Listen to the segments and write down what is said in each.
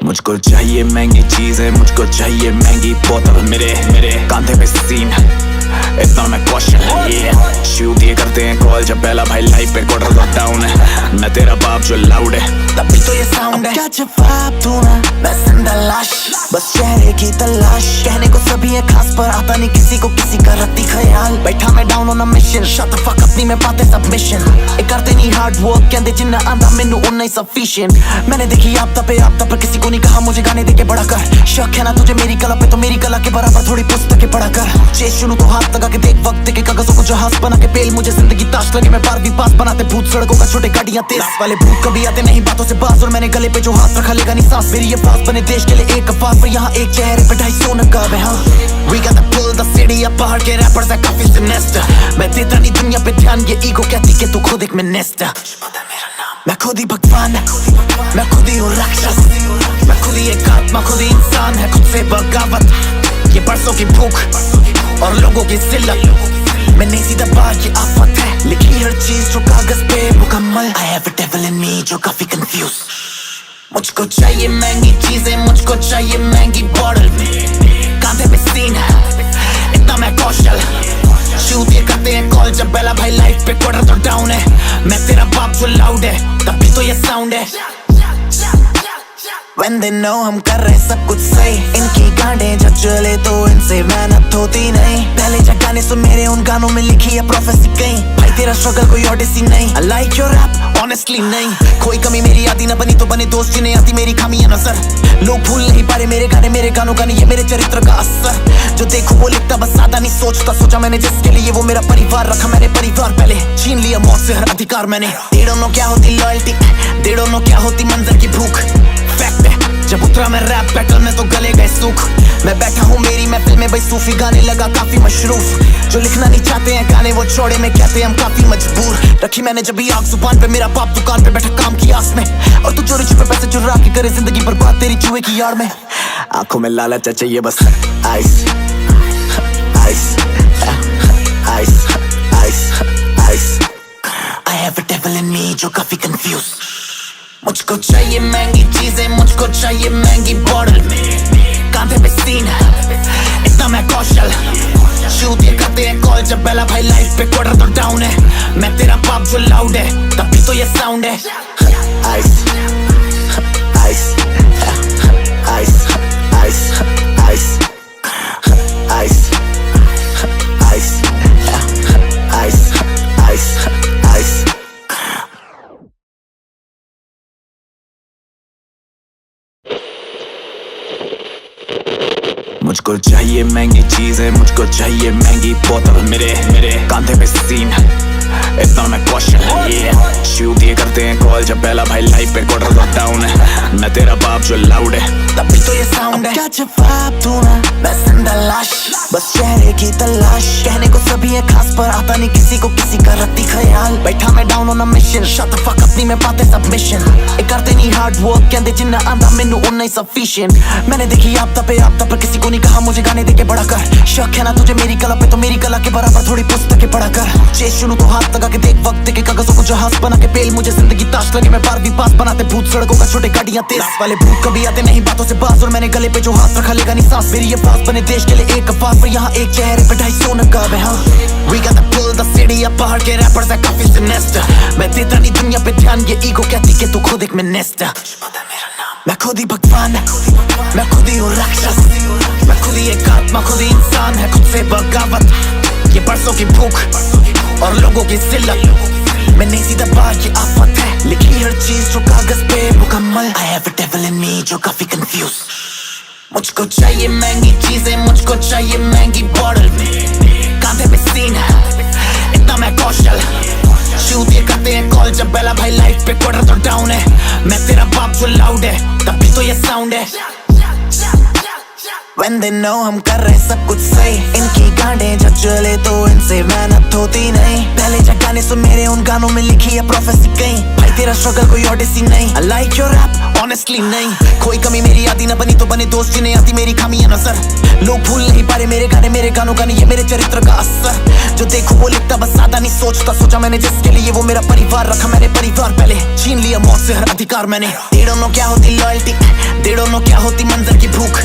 मुझको चाहिए महंगी चीजें, मुझको चाहिए महंगी बोतल, मेरे मेरे कांधे पे सीन इतना मैं कौशल शूट ये करते हैं कॉल जब पहला भाई लाइफ पे क्वार्टर तो डाउन है। मैं तेरा बाप जो लाउड है तभी तो ये साउंड है। क्या जवाब दूं मैं जिंदा लाश, बस चेहरे की तलाश। कहने को सभी है खास पर आता नहीं किसी को किसी का रत्ती ख्याल। बैठा मैं down on a mission, shut the fuck अपनी में पाते सबमिशन। ये करते नहीं हार्ड वर्क कहते जिन्ना आंदा मैनू उन्ना ही सफिशिएंट। मैंने देखी आपदा पे आपदा पर किसी को नहीं कहा मुझे गाने देके बड़ा कर। शक है ना तुझे मेरी कला पे तो मेरी कला के बराबर थोड़ी पुस्तकें पढ़ा कर। चेस शुरू तो हाथ लगा के देख वक्त के कागजों को जहाज बना के पेल। मुझे जिंदगी ताश लगे मैं 12वीं पास बनाते भूत सड़कों का छोटे गाड़ियां तेज वाले भूत कभी आते नहीं बातों से बाज। और मैंने गले पे जो हाथ रखा लेगा नहीं सांस। मेरी ये फास बने देश के लिए एक अफवाह पर यहाँ एक चेहरे पे 250 नकाब है। हाँ We got to pull the city up, पहाड़ के रैपर्स है काफी सिनेस्टर। मैं देता नहीं दुनिया पे ध्यान, ये ईगो कहती कि तू खुद एक मिनिस्टर। मैं खुद ही भगवान, मैं खुद ही हूँ राक्षस। मैं खुद ही एक आत्मा, खुद ही इंसान है, खुद से बगावत। ये बरसों की भूख और लोगों की जिल्लत में नहीं सीधा बात ये आफत है। लिखी हर चीज जो कागज पे मुकम्मल। I have a devil in me जो काफी confused। मुझको चाहिए महंगी चीजें, मुझको चाहिए महंगी बॉटल, कांधे पे सीन इतना मैं कौशल शूट ये करते हैं कॉल जब पहला भाई लाइफ पे क्वार्टर तो डाउन है। मैं तेरा बाप जो लाउड है तभी तो ये साउंड है। When they know हम कर रहे सब कुछ सही, इनकी गांडें जब चले तो इनसे मेहनत होती नहीं। पहले जब गाने सुन मेरे उन गानों में लिखी है प्रोफेसी कहीं। भाई तेरा स्ट्रगल कोई ओडिसी नहीं। I like your rap honestly नहीं। कोई कमी मेरी आदि ना बनी तो बने दोस्त जिन्हें आती मेरी खामियां नजर। लोग भूल नहीं पा रहे मेरे गानों का नहीं ये मेरे चरित्र का असर। जो देखो वो लिखता बस ज्यादा नहीं सोचता। सोचा मैंने जिसके लिए वो मेरा परिवार रखा मैंने परिवार पहले। छीन लिया मौत से हर अधिकार मैंने। They don't know क्या होती लॉयल्टी, they don't know क्या होती मंजर की भूख। फैक्ट है जब उतरा मैं रैप बैटल में तो गले गए सूख। मैं बैठा हूँ मेरी महफिल में भाई सूफी गाने लगा काफी मशरूफ। जो लिखना नहीं चाहते हैं गाने वो छोड़े में कहते हैं हम काफी मजबूर। रखी मैंने जब भी आग जुबान पे, मेरा बाप दुकान पे बैठा काम की आस में। और तू चोरी छुपे पैसे चुरा के करे जिंदगी बर्बाद तेरी जुए की यार में। आंखों में लालच है चाहिए बस ice ice ice ice ice. I have a devil in me जो काफी confused। मुझको चाहिए महंगी चीजें, मुझको चाहिए महंगी बॉटल, कांधे पे सीन इतना मैं कौशल शूट ये करते हैं कॉल जब पहला भाई लाइफ पे क्वार्टर तो डाउन है। मैं तेरा बाप जो लाउड है तभी तो ये साउंड है। Ice ice ice ice ice ice ice ice ice ice. मुझको चाहिए महंगी चीजें, मुझको चाहिए महंगी बोतल, मेरे मेरे कांधे पे सीन इतना मैं कौशल शूट ये करते हैं कॉल जब पहला भाई लाइफ पे क्वार्टर तो डाउन है। मैं तेरा बाप जो लाउड है तभी तो ये साउंड है। क्या जवाब दूं मैं जिंदा लाश, बस चेहरे की तलाश। कहने को सभी है खास पर आता नहीं किसी को किसी का रत्ती ख्याल। बैठा मैं down on a mission, shut the fuck अपनी में पाते सबमिशन। ये करते नहीं हार्ड वर्क कहते जिन्ना आंदा मैनू उन्ना ही सफिशिएंट। मैंने देखी आपदा पे आपदा पर किसी को नहीं कहा मुझे गाने देके बड़ा कर। शक है ना तुझे मेरी कला पे तो मेरी कला के बराबर थोड़ी पुस्तकें पढ़ा कर। चेस शुरू तो हाथ लगा के देख वक्त के कागजों को जहाज बना के पेल। मुझे जिंदगी ताश लगे मैं 12वीं पास बनाते भूत सड़कों का छोटे गाड़ियां तेज वाले भूत कभी आते नहीं बातों से बाज। और मैंने गले पे जो हाथ रखा लेगा नहीं सांस। मेरी ये फास बने देश के लिए एक अफवाह पर यहाँ एक चेहरे पे 250 नकाब है। हाँ We got to pull the city up, पहाड़ के रैपर्स है काफी सिनेस्टर। मैं देता नहीं दुनिया पे ध्यान, ये ईगो कहती कि तू खुद एक मिनिस्टर। मैं खुद ही भगवान, मैं खुद ही हूँ राक्षस। मैं खुद ही एक आत्मा, खुद ही इंसान है, खुद से बगावत। ये बरसों की भूख और लोगों की जिल्लत में नहीं सीधा बात ये आफत है। लिखी हर चीज जो कागज पे मुकम्मल। I have a devil in me जो काफी confused। मुझको चाहिए महंगी चीजें, मुझको चाहिए महंगी बॉटल, कांधे पे सीन इतना मैं कौशल शूट ये करते हैं कॉल जब पहला भाई लाइफ पे क्वार्टर तो डाउन है। मैं तेरा बाप जो लाउड है तभी तो ये साउंड है। When they know हम कर रहे सब कुछ सही, इनकी गांडें जब चले तो इनसे मेहनत होती नहीं। पहले जब गाने सुन मेरे उन गानों में लिखी है प्रोफेसी कहीं। भाई तेरा स्ट्रगल कोई ओडिसी नहीं। I like your rap honestly नहीं। कोई कमी मेरी आदि ना बनी तो बने दोस्त जिन्हें आती मेरी खामियां नजर। लोग भूल नहीं पा रहे मेरे गानों का नहीं ये मेरे चरित्र का असर। जो देखो वो लिखता बस ज्यादा नहीं सोचता। सोचा मैंने जिसके लिए वो मेरा परिवार रखा मैंने परिवार पहले। छीन लिया मौत से हर अधिकार मैंने। don't know क्या होती लॉयल्टी, they don't know क्या होती मंजर की भूख।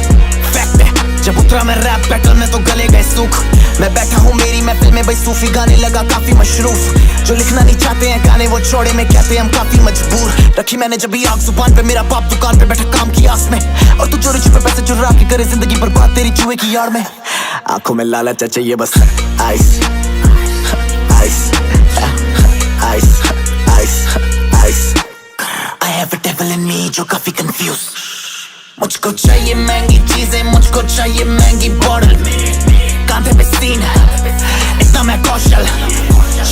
फैक्ट है जब उतरा मैं रैप बैटल में तो गले गए सूख। मैं बैठा हूँ मेरी महफिल में भाई सूफी गाने लगा काफी मशरूफ। जो लिखना नहीं चाहते हैं गाने वो छोड़े में कहते हैं हम काफी मजबूर। रखी मैंने जब भी आग जुबान पे, मेरा बाप दुकान पे बैठा काम की आस में, और तू चोरी छुपे पैसे चुरा के करे जिंदगी बर्बाद तेरी जुए की यार में। आंखों में लालच चाहिए बस ice ice ice ice ice. I have a devil in me जो काफी confused। मुझको चाहिए महंगी चीजें, मुझको चाहिए महंगी बॉटल, कांधे पे सीन इतना मैं कौशल।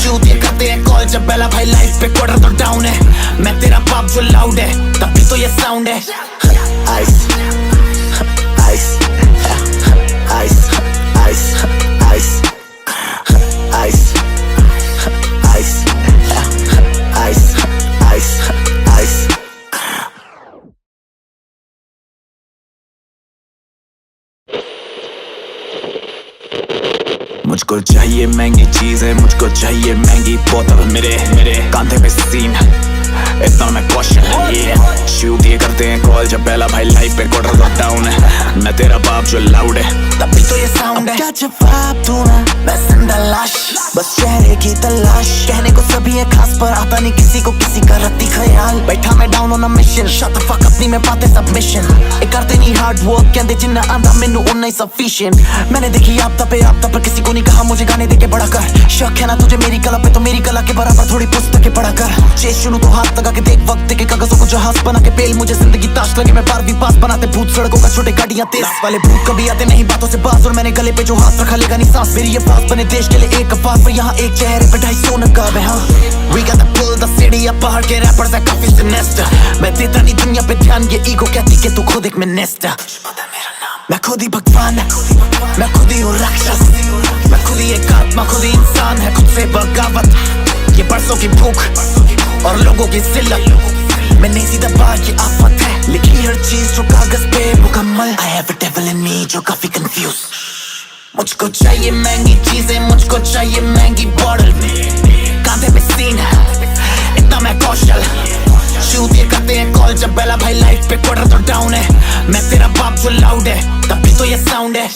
शूट ये करते हैं कॉल जब बेला भाई लाइफ पे क्वार्टर तो डाउन है। मैं तेरा बाप जो लाउड है तभी तो ये साउंड है। Ice ice ice ice ice ice ice ice ice ice. मुझको चाहिए महंगी चीजें, मुझको चाहिए महंगी बोतल, मेरे कांधे पे सीन इतना मैं कौशल। शूट ये करते हैं कॉल जब पहला भाई लाइफ पे क्वार्टर तो डाउन है। मैं तेरा बाप जो लाउड है तभी तो ये साउंड है। क्या जवाब दूं मैं जिंदा लाश, बस चेहरे की तलाश। कहने को सभी है खास पर आता नहीं किसी को किसी का रत्ती ख्याल। बैठा मैं down on a mission, shut the fuck अपनी में पाते सबमिशन। ये करते नहीं हार्ड वर्क कहते जिन्ना आंदा मैनू उन्ना ही सफिशिएंट। मैंने देखी आपदा पे आपदा पर किसी को नहीं कहा मुझे गाने देके बड़ा कर। शक है ना तुझे मेरी कला पे तो मेरी कला के बराबर थोड़ी पुस्तकें पढ़ा कर। चेस शुरू तो हाथ लगा के देख वक्त के कागजों को जहाज बना के पेल। मुझे जिंदगी ताश लगे मैं 12वीं पास बनाते भूत सड़कों का छोटे गाड़ियां तेज वाले भूत कभी आते नहीं बातों से बाज। और मैंने गले पे जो हाथ रखा लेगा नहीं सांस। मेरी ये फास बने देश के लिए एक अफवाह पर यहाँ एक चेहरे पे 250 नकाब है। हाँ We got to pull the city up, पहाड़ के रैपर्स है काफी सिनेस्टर। मैं देता नहीं दुनिया पे ध्यान, ये ईगो कहती कि तू खुद एक मिनिस्टर। मैं खुद ही भगवान, मैं खुद ही हूँ राक्षस, मैं खुद ही एक आत्मा, खुद ही इंसान है, खुद से बगावत। ये बरसों की भूख और लोगों की जिल्लत में नहीं सीधा बात ये आफत है। लिखी हर चीज जो कागज पे मुकम्मल। I have a devil in me जो काफी confused। मुझको चाहिए महंगी चीजें, मुझको चाहिए महंगी बॉटल, कांधे पे सीन इतना मैं कौशल। शूट ये करते हैं कॉल जब बेला भाई लाइफ पे क्वार्टर तो डाउन है। मैं तेरा बाप जो लाउड है तभी तो ये साउंड है।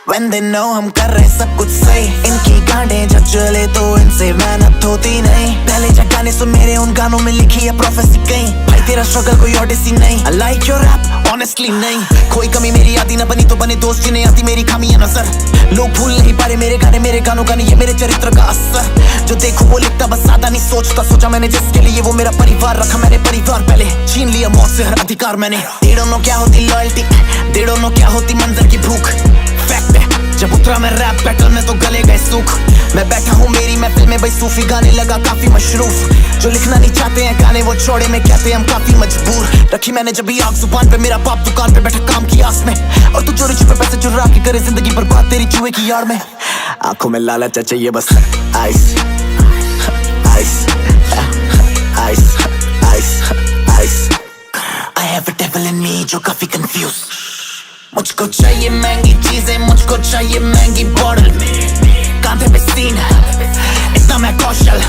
When they know हम कर रहे सब कुछ सही, इनकी गांडें जब चले तो इनसे मेहनत होती नहीं। पहले जब गाने सुन मेरे उन गानों में लिखी है प्रोफेसी कहीं। भाई तेरा स्ट्रगल कोई ओडिसी नहीं। I like your rap honestly नहीं। कोई कमी मेरी आदि ना बनी तो बने दोस्त जिन्हें आती मेरी खामियां नजर। लोग भूल नहीं पा रहे मेरे गाने, मेरे गानों का नहीं ये मेरे चरित्र का असर। जो देखो वो लिखता बस ज्यादा नहीं सोचता। सोचा मैंने जिसके लिए वो मेरा परिवार रखा मैंने परिवार पहले। छीन लिया मौत से हर अधिकार मैंने। They don't know क्या होती लॉयल्टी, they don't know क्या होती मंजर की भूख। फैक्ट है जब उतरा मैं रैप बैटल में तो गले गए सूख। मैं बैठा हूँ मेरी महफिल में भाई सूफी गाने लगा काफी मशरूफ। जो लिखना नहीं चाहते हैं गाने वो छोड़े में कहते हैं हम काफी मजबूर। रखी मैंने जब भी आग जुबान पे, मेरा बाप दुकान पे बैठा काम की आस में, और तू चोरी छुपे पैसे चुरा के करे जिंदगी बर्बाद तेरी जुए की यार में। आंखों में लालच चाहिए बस ice ice ice ice ice. I have a devil in me जो काफी confused। मुझको चाहिए महंगी चीजें, मुझको चाहिए महंगी बॉटल, कांधे पे सीन इतना मैं कौशल।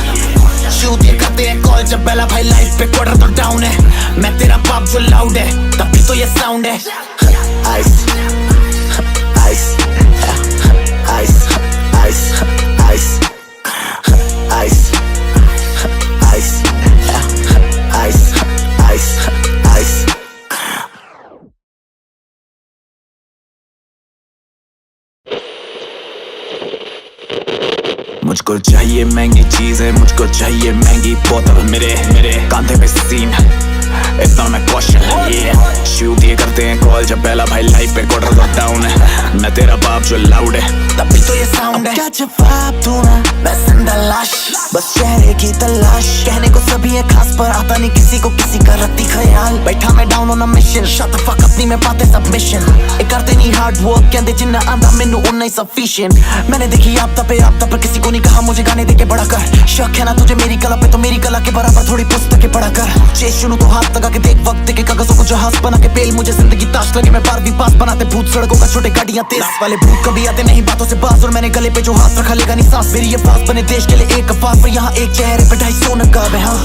शूट ये करते हैं कॉल जब बेला भाई लाइफ पे क्वार्टर तो डाउन है। मैं तेरा बाप जो लाउड है तभी तो ये साउंड है। Ice ice ice ice ice ice ice ice ice ice. मुझको चाहिए महंगी चीजें, मुझको चाहिए महंगी बोतल, मेरे कांधे पे सीन इतना मैं कौशल। शूट ये करते हैं कॉल जब पहला भाई लाइफ पे क्वार्टर तो डाउन है। मैं तेरा बाप जो लाउड है तभी तो ये साउंड है। क्या जवाब दूं मैं जिंदा लाश, बस चेहरे की तलाश। कहने को सभी है खास पर आता नहीं किसी को किसी का रत्ती ख्याल। बैठा मैं down on a mission, shut the fuck अपनी में पाते सबमिशन। ये करते नहीं हार्ड वर्क कहते जिन्ना आंदा मैनू उन्ना ही सफिशिएंट। मैंने देखी आपदा पे आपदा पर किसी को नहीं कहा मुझे गाने देके बड़ा कर। शक है ना तुझे मेरी कला पे तो मेरी कला के बराबर थोड़ी पुस्तकें पढ़ा कर। चेस शुरू तो हाथ लगा के देख वक्त के कागजों को जहाज बना के पेल। मुझे जिंदगी ताश लगे मैं 12वीं पास बनाते भूत सड़कों का छोटे गाड़ियां तेज वाले भूत कभी आते नहीं बातों से बाज। और मैंने गले पे जो हाथ रखा लेगा नहीं सांस। मेरी ये फास बने देश के लिए एक अफवाह पर यहाँ एक चेहरे पे 250 नकाब है। हाँ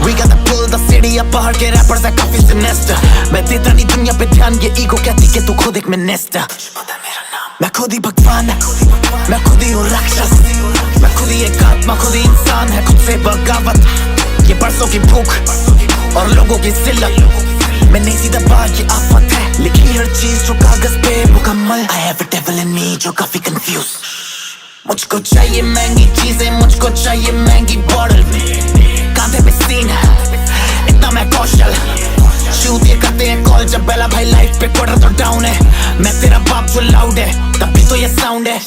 We got to pull the city पहाड़ के रैपर्स है काफी सिनेस्टर। मैं देता नहीं दुनिया पे ध्यान, ये ईगो कहती कि तू खुद एक मिनिस्टर। मैं खुद ही भगवान, मैं खुद ही हूँ राक्षस, मैं खुद ही एक आत्मा, खुद ही इंसान है, खुद से बगावत। ये बरसों की भूख और लोगों की जिल्लत, मैं नहीं सीधा बात ये आफत है, लिखी हर चीज जो कागज पे मुकम्मल। I have a devil in me जो काफी कंफ्यूज। मुझको चाहिए महंगी चीजें, मुझको चाहिए महंगी बॉटल, कांधे पे सीन है इतना मैं कौशल। शूट ये करते हैं कॉल जब बेला भाई लाइफ पे क्वार्टर तो डाउन है। मैं तेरा बाप जो लाउड है तभी तो ये साउंड है।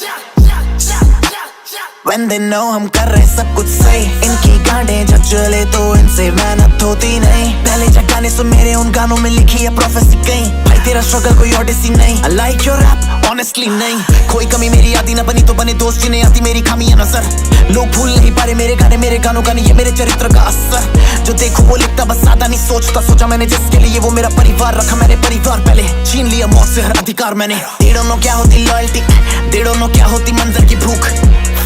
When they know हम कर रहे सब कुछ सही, इनकी गांडें जब चले तो इनसे मेहनत होती नहीं। पहले जब गाने सुन मेरे उन गानों में लिखी है प्रोफेसी कहीं, भाई तेरा स्ट्रगल कोई ओडिसी नहीं। I like your rap honestly नहीं, कोई कमी मेरी आदि ना बनी तो बने दोस्त जिन्हें आती मेरी खामियां नजर। लोग भूल नहीं पा रहे मेरे गाने, मेरे गानों का नहीं ये मेरे चरित्र का असर। जो देखो वो लिखता बस ज्यादा नहीं सोचता, सोचा मैंने जिसके लिए वो मेरा परिवार रखा मैंने परिवार पहले, छीन लिया मौत से हर अधिकार मैंने। They don't know क्या होती लॉयल्टी, they don't know क्या होती मंजर की भूख।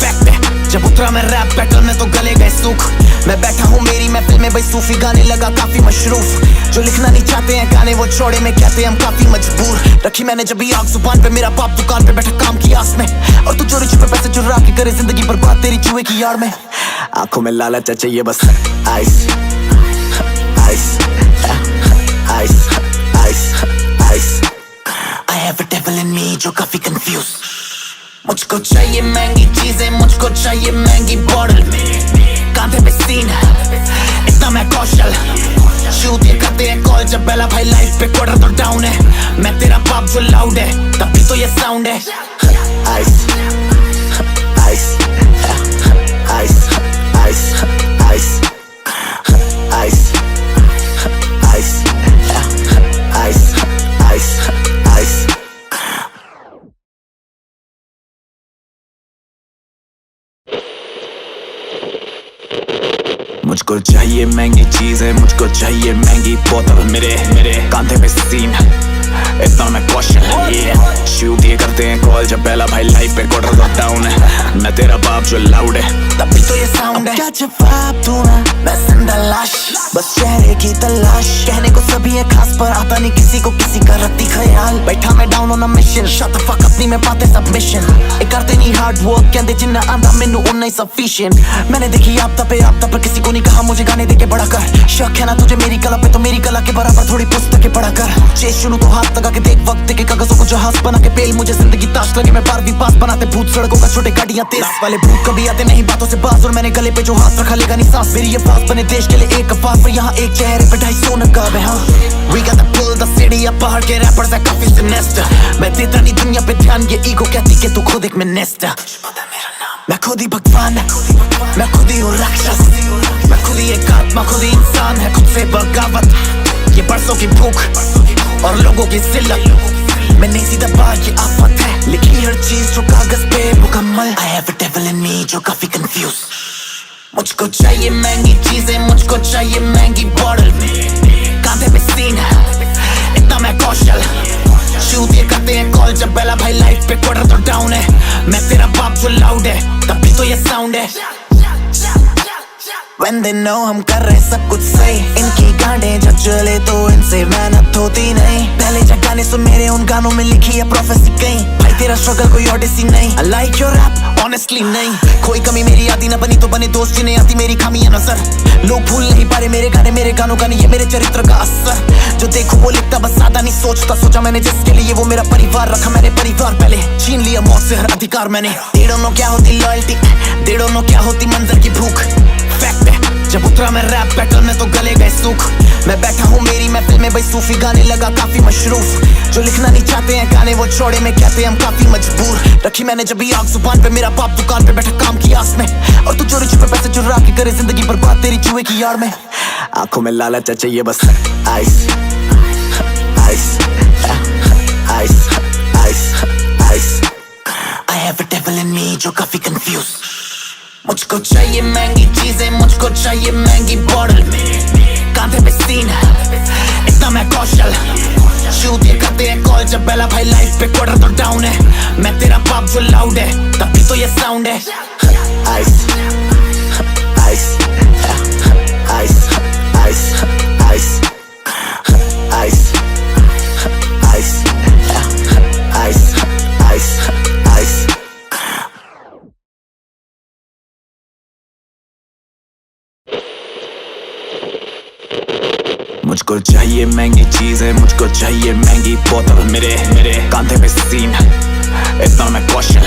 फैक्ट है जब उतरा मैं रैप बैटल में तो गले गए सूख। मैं बैठा हूँ मेरी महफिल में भाई सूफी गाने लगा काफी मशरूफ। जो लिखना नहीं चाहते हैं गाने वो छोड़े में कहते हैं हम काफी मजबूर। रखी मैंने जब भी आग जुबान पे, मेरा बाप दुकान पे बैठा काम की आस में, और तू चोरी छुपे पैसे चुरा के करे जिंदगी बर्बाद तेरी जुए की यार में। आंखों में लालच है चाहिए बस ice ice ice ice ice. I have a devil in me जो काफी कंफ्यूज। मुझको चाहिए महंगी चीजें, मुझको चाहिए महंगी बॉटल, कांधे पे सीन है इतना मैं कौशल। शूट ये करते हैं कॉल जब बेला भाई लाइफ पे क्वार्टर तो डाउन है। मैं तेरा बाप जो लाउड है तभी तो ये साउंड है। Ice ice ice ice ice ice ice ice ice ice. मुझको चाहिए महंगी चीजें, मुझको चाहिए महंगी बोतल, मेरे कांधे पे सीन इतना मैं कौशल। शूट ये करते हैं कॉल जब पहला भाई लाइफ पे क्वार्टर तो डाउन है। मैं तेरा बाप जो लाउड है तभी तो ये साउंड है। क्या जवाब दूं मैं जिंदा लाश, बस चेहरे की तलाश। कहने को सभी है खास पर आता नहीं किसी को किसी का रत्ती ख्याल। बैठा मैं down on a mission, shut the fuck अपनी में पाते सबमिशन। ये करते नहीं हार्ड वर्क कहते जिन्ना आंदा मैनू उन्ना ही सफिशिएंट। मैंने देखी आपदा पे आपदा पर किसी को नहीं कहा मुझे गाने देके बड़ा कर। शक है ना तुझे मेरी कला पे तो मेरी कला के बराबर थोड़ी पुस्तकें पढ़ा कर। चेस शुरू तो हाथ लगा के देख वक्त के कागजों को जहाज बना के पेल। मुझे जिंदगी ताश लगे मैं 12वीं पास बनाते भूत सड़कों का छोटे गाड़ियां तेज वाले भूत कभी आते नहीं बातों से बाज। और मैंने गले पे जो हाथ रखा लेगा नहीं सांस। मेरी ये बात बने देश के लिए एक अफवाह, पर यहाँ एक चेहरे पे 250 नकाब है। हाँ We got the pull the city up, पहाड़ के रैपर्स है काफी सिनेस्टर। मैं देता नहीं दुनिया पे ध्यान, ये ईगो कहती कि तू खुद एक मिनिस्टर। मैं खुद ही भगवान, मैं खुद ही हूँ राक्षस, मैं खुद ही एक आत्मा, खुद ही इंसान है, खुद से बगावत। ये बरसों की भूख और लोगों की जिल्लत, मैं नहीं सीधा बात ये आफत है, लिखी हर चीज जो कागज पे मुकम्मल। I have a devil in me जो काफी कंफ्यूज। मुझको चाहिए महंगी चीजें, मुझको चाहिए महंगी बॉटल, कांधे पे सीन है इतना मैं कौशल। शूट ये करते हैं कॉल जब बेला भाई लाइफ पे क्वार्टर तो डाउन है। मैं तेरा बाप जो लाउड है तभी तो ये साउंड है। When they know हम कर रहे सब कुछ सही, इनकी गांडें जब चले तो इनसे मेहनत होती नहीं। पहले जब गाने सुन मेरे उन गानों में लिखी है प्रोफेसी कहीं, भाई तेरा स्ट्रगल कोई ओडिसी नहीं। I like your rap honestly नहीं, कोई कमी मेरी आदि ना बनी तो बने दोस्त जिन्हें आती मेरी खामियां नजर। लोग भूल नहीं पा रहे मेरे गाने, मेरे गानों का नहीं ये मेरे चरित्र का असर। जो देखो वो लिखता बस ज्यादा नहीं सोचता, सोचा मैंने जिसके लिए वो मेरा परिवार रखा मैंने परिवार पहले, छीन लिया मौत से हर अधिकार मैंने। They don't know क्या होती लॉयल्टी, they don't know क्या होती मंजर की भूख। फैक्ट है जब उतरा मैं रैप बैटल में तो गले गए सूख। मैं बैठा हूँ मेरी महफिल में भाई सूफी गाने लगा काफी मशरूफ। जो लिखना नहीं चाहते हैं गाने वो छोड़े में कहते हैं हम काफी मजबूर। रखी मैंने जब भी आग जुबान पे, मेरा बाप दुकान पे बैठा काम की आस में, और तू चोरी छुपे पैसे चुरा के करे जिंदगी बर्बाद तेरी जुए की यार में। आंखों में लालच है चाहिए बस ice ice ice ice ice. I have a devil in me जो काफी कंफ्यूज। मुझको चाहिए महंगी चीजें, मुझको चाहिए महंगी बॉटल, कांधे पे सीन है इतना मैं कौशल। शूट ये करते हैं कॉल जब बेला भाई लाइफ पे क्वार्टर तो डाउन है। मैं तेरा बाप जो लाउड है तभी तो ये साउंड है। Ice ice ice ice ice मुझको चाहिए महंगी चीजें, मुझको चाहिए महंगी बोतल, मेरे मेरे कांधे पे सीन इतना मैं कौशल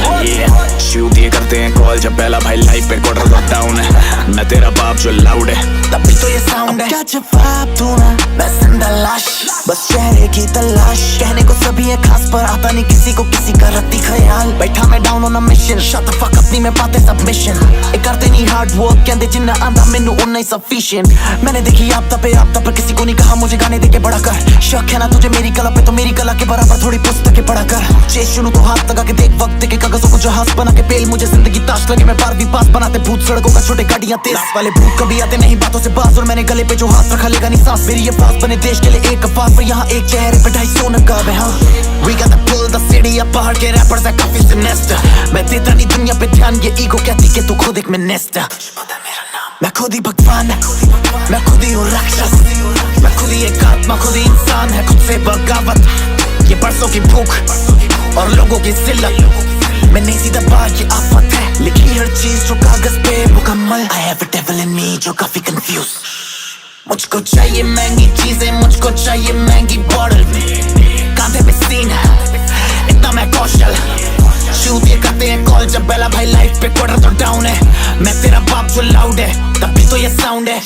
शूट ये करते हैं कॉल जब पहला भाई लाइफ पे कोड रहा डाउन है। मैं तेरा बाप जो लाउड है तभी तो ये साउंड है। क्या जवाब दूं मैं जिंदा लाश, बस चेहरे की तलाश। कहने को सभी है खास पर आता नहीं किसी को किसी का रत्ती ख्याल। बैठा मैं down on a mission, shut the fuck अपनी में पाते सबमिशन। ये करते नहीं हार्ड वर्क कहते जिन्ना आंदा मैनू उन्ना ही सफिशिएंट। मैंने देखी आपदा पर किसी को नहीं कहा मुझे गाने देके बड़ा कर। शक है ना तुझे मेरी कला पे तो मेरी कला के बराबर थोड़ी पुस्तकें पढ़ा कर। चेस शुरू तो हाथ लगा के देख वक्त के कागजों को जहाज बना के पेल। मुझे जिंदगी ताश लगे मैं 12वीं पास बनाते भूत सड़कों का छोटे गाड़ियां तेज वाले भूत कभी आते नहीं बातों से बाज। और मैंने गले पे जो हाथ रखा लेगा नहीं सांस। मेरी ये फास बने देश के लिए एक अफवाह पर यहाँ एक चेहरे पे 250 नकाब है। हाँ We got to pull the city up, पहाड़ के रैपर्स है काफी सिनेस्टर। मैं देता नहीं दुनिया पे ध्यान, ये ईगो कहती कि तू खुद एक मिनिस्टर। मैं खुद ही भगवान, मैं खुद ही हूँ राक्षस। मैं खुद ही एक आत्मा, खुद ही इंसान है, खुद से बगावत। ये बरसों की भूख और लोगों की जिल्लत मैं नहीं सीधा बात ये आफत है। लिखी हर चीज जो कागज पे मुकम्मल। I have a devil in me जो काफी confused। मुझको चाहिए महंगी चीजें, मुझको चाहिए महंगी बॉटल, कांधे पे सीन इतना मैं कौशल शूट ये करते हैं कॉल जब पहला भाई लाइफ पे क्वार्टर तो डाउन है। मैं तेरा बाप जो लाउड है तभी तो ये साउंड है।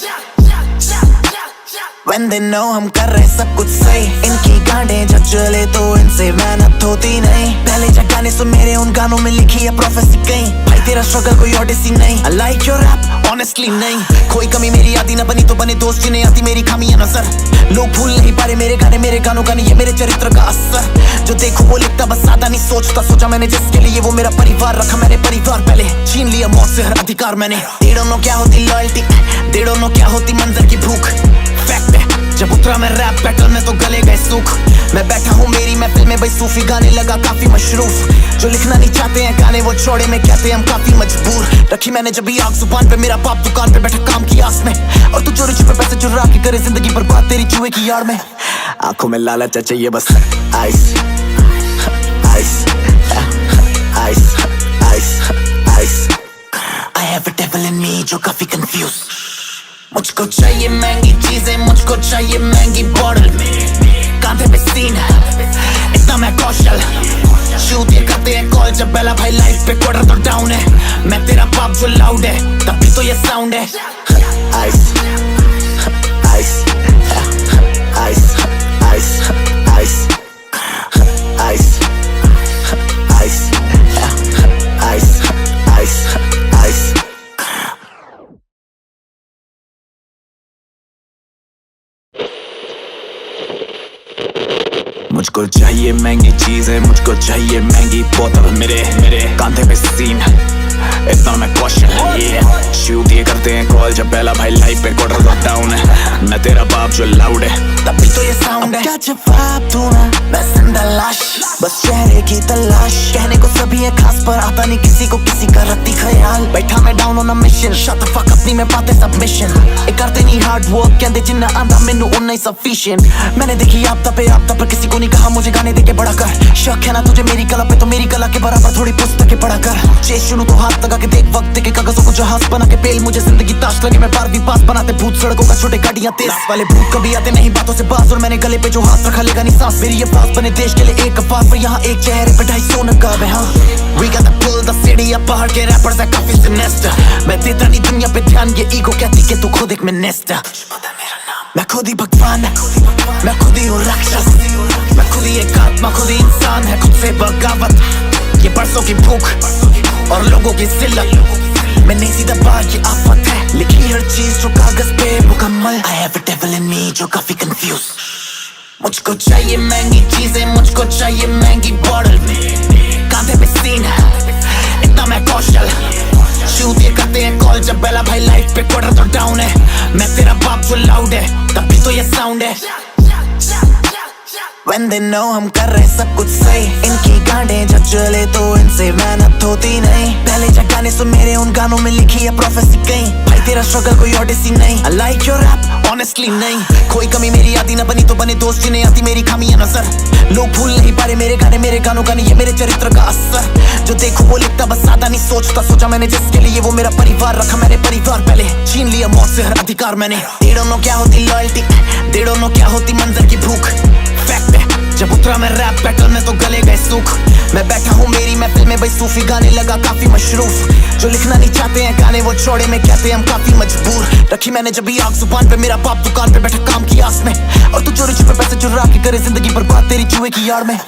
When they know हम कर रहे सब कुछ सही, इनकी गांडें जब चले तो इनसे मेहनत होती नहीं। पहले जब गाने सुन मेरे उन गानों में लिखी है प्रोफेसी कहीं। भाई तेरा स्ट्रगल कोई ओडिसी नहीं। I like your rap honestly नहीं। कोई कमी मेरी आदि ना बनी तो बने दोस्त जिन्हें आती मेरी खामियां नजर। लोग भूल नहीं पा रहे मेरे गाने, मेरे गानों का नहीं ये मेरे चरित्र का असर। जो देखो वो लिखता बस ज्यादा नहीं सोचता। सोचा मैंने जिसके लिए वो मेरा परिवार रखा मैंने परिवार पहले। छीन लिया मौत से हर अधिकार मैंने। They don't know क्या होती लॉयल्टी, they don't know क्या होती मंजर की भूख। फैक्ट है जब उतरा मैं रैप बैटल में तो गले गए सूख। मैं बैठा हूँ मेरी महफिल में भाई सूफी गाने लगा काफी मशरूफ। जो लिखना नहीं चाहते हैं गाने वो छोड़े में कहते हैं हम काफी मजबूर। रखी मैंने जब भी आग जुबान पे, मेरा बाप दुकान पे बैठा काम की आस में। और तू चोरी छुपे पैसे चुरा के करे जिंदगी बर्बाद तेरी जुए की यार में। आंखों में लालच है चाहिए बस ice ice ice ice ice. I have a devil in me जो काफी confused। मुझको चाहिए महंगी चीजें, मुझको चाहिए महंगी बॉटल, कांधे पे सीन इतना मैं कौशल शूट ये करते हैं कॉल जब पहला भाई लाइफ पे क्वार्टर तो डाउन है। मैं तेरा बाप जो लाउड है तभी तो ये साउंड है। Ice ice ice ice ice ice ice ice ice ice. मुझको चाहिए महंगी चीजें, मुझको चाहिए महंगी बोतल, मेरे मेरे कांधे पे सीन इतना मैं कौशल शूट ये करते हैं कॉल जब पहला भाई लाइफ पे कोड रहा डाउन है। मैं तेरा बाप जो लाउड है तभी तो ये साउंड है। क्या जवाब दूं मैं जिंदा लाश, बस चेहरे की तलाश। कहने को सभी है खास पर आता नहीं किसी को किसी का रत्ती ख्याल। बैठा मैं down on a mission, shut the fuck अपनी में पाते सबमिशन। ये करते नहीं हार्ड वर्क कहते जिन्ना आंदा मैनू उन्ना ही सफिशिएंट। मैंने देखी आपदा पर किसी को नहीं कहा मुझे गाने देके बड़ा कर। शक है ना तुझे मेरी कला पे तो मेरी कला के बराबर थोड़ी पुस्तकें पढ़ा कर। चेस शुरू तो हाथ लगा के देख वक्त के कागजों को जहाज बना के पेल। मुझे जिंदगी ताश लगे मैं 12वीं पास बनाते भूत सड़कों का छोटे गाड़ियां तेज वाले भूत कभी आते नहीं बातों से बाज। और मैंने गले पे जो हाथ रखा लेगा नहीं सांस। मेरी ये फास बने देश के लिए एक अफवाह पर यहाँ एक चेहरे पे 250 नकाब है। हाँ We got to pull the city up, पहाड़ के रैपर्स है काफी सिनेस्टर। मैं देता नहीं दुनिया पे ध्यान, ये ईगो कहती कि तू खुद एक मिनिस्टर। मैं खुद ही भगवान, मैं खुद ही हूँ राक्षस। मैं खुद ही एक आत्मा, खुद ही इंसान है, खुद से बगावत। ये बरसों की भूख और लोगों की जिल्लत मैं नहीं सीधा बात ये आफत है। लिखी हर चीज जो कागज पे मुकम्मल। I have a devil in me जो काफी confused। मुझको चाहिए महंगी चीजें, मुझको चाहिए महंगी बॉटल, कांधे पे सीन इतना मैं कौशल शूट ये करते हैं कॉल जब पहला भाई लाइफ पे क्वार्टर तो डाउन है। मैं तेरा बाप जो लाउड है तभी तो ये साउंड है। When they know हम कर रहे सब कुछ सही, इनकी गांडें जब चले तो इनसे मेहनत होती नहीं। पहले जब गाने सुन मेरे उन गानों में लिखी है प्रोफेसी कहीं। भाई तेरा स्ट्रगल कोई ओडिसी नहीं। I like your rap honestly नहीं, कोई कमी मेरी आती ना बनी तो बने दोस्त जिन्हें आती मेरी खामियां नजर। लोग भूल नहीं पा रहे मेरे गानों का नहीं, ये मेरे चरित्र का असर। जो देखो वो लिखता बस ज्यादा नहीं सोचता, सोचा मैंने जिसके लिए वो मेरा परिवार रखा मैंने परिवार पहले, छीन लिया मौत से हर अधिकार मैंने। They don't know क्या होती लॉयल्टी, they don't know क्या होती मंजर की भूख। फैक्ट है जब उतरा मैं रैप बैटल में तो गले गए सूख। मैं बैठा हूँ मेरी महफिल में भाई सूफी गाने लगा काफी मशरूफ। जो लिखना नहीं चाहते हैं गाने वो छोड़े में कहते हैं हम काफी मजबूर। रखी मैंने जब भी आग जुबान पे, मेरा बाप दुकान पे बैठा काम की आस में, और तू चोरी छुपे पैसे चुरा के करे जिंदगी बर्बाद तेरी जुए की यार में।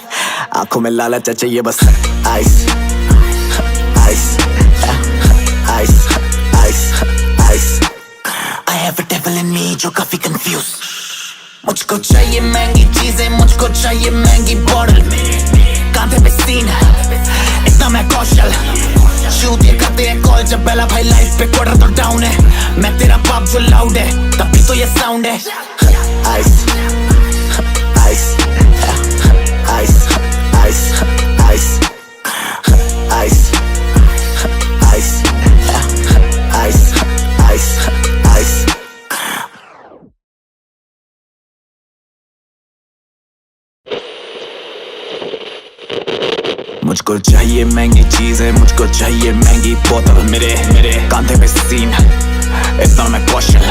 आंखों में लालच है चाहिए बस ice ice ice ice ice. I have a devil in me जो काफी confused। मुझको चाहिए महंगी चीजें, मुझको चाहिए महंगी बॉटल, कांधे पे सीन इतना मैं कौशल। शूट ये करते हैं कॉल जब बेला भाई लाइफ पे क्वार्टर तो डाउन है। मैं तेरा बाप जो लाउड है तभी तो ये साउंड है। Ice ice ice ice ice ice ice ice ice ice. मुझको चाहिए महंगी चीजें, मुझको चाहिए महंगी बोतल, मेरे कांधे पे सीन इतना मैं कौशल।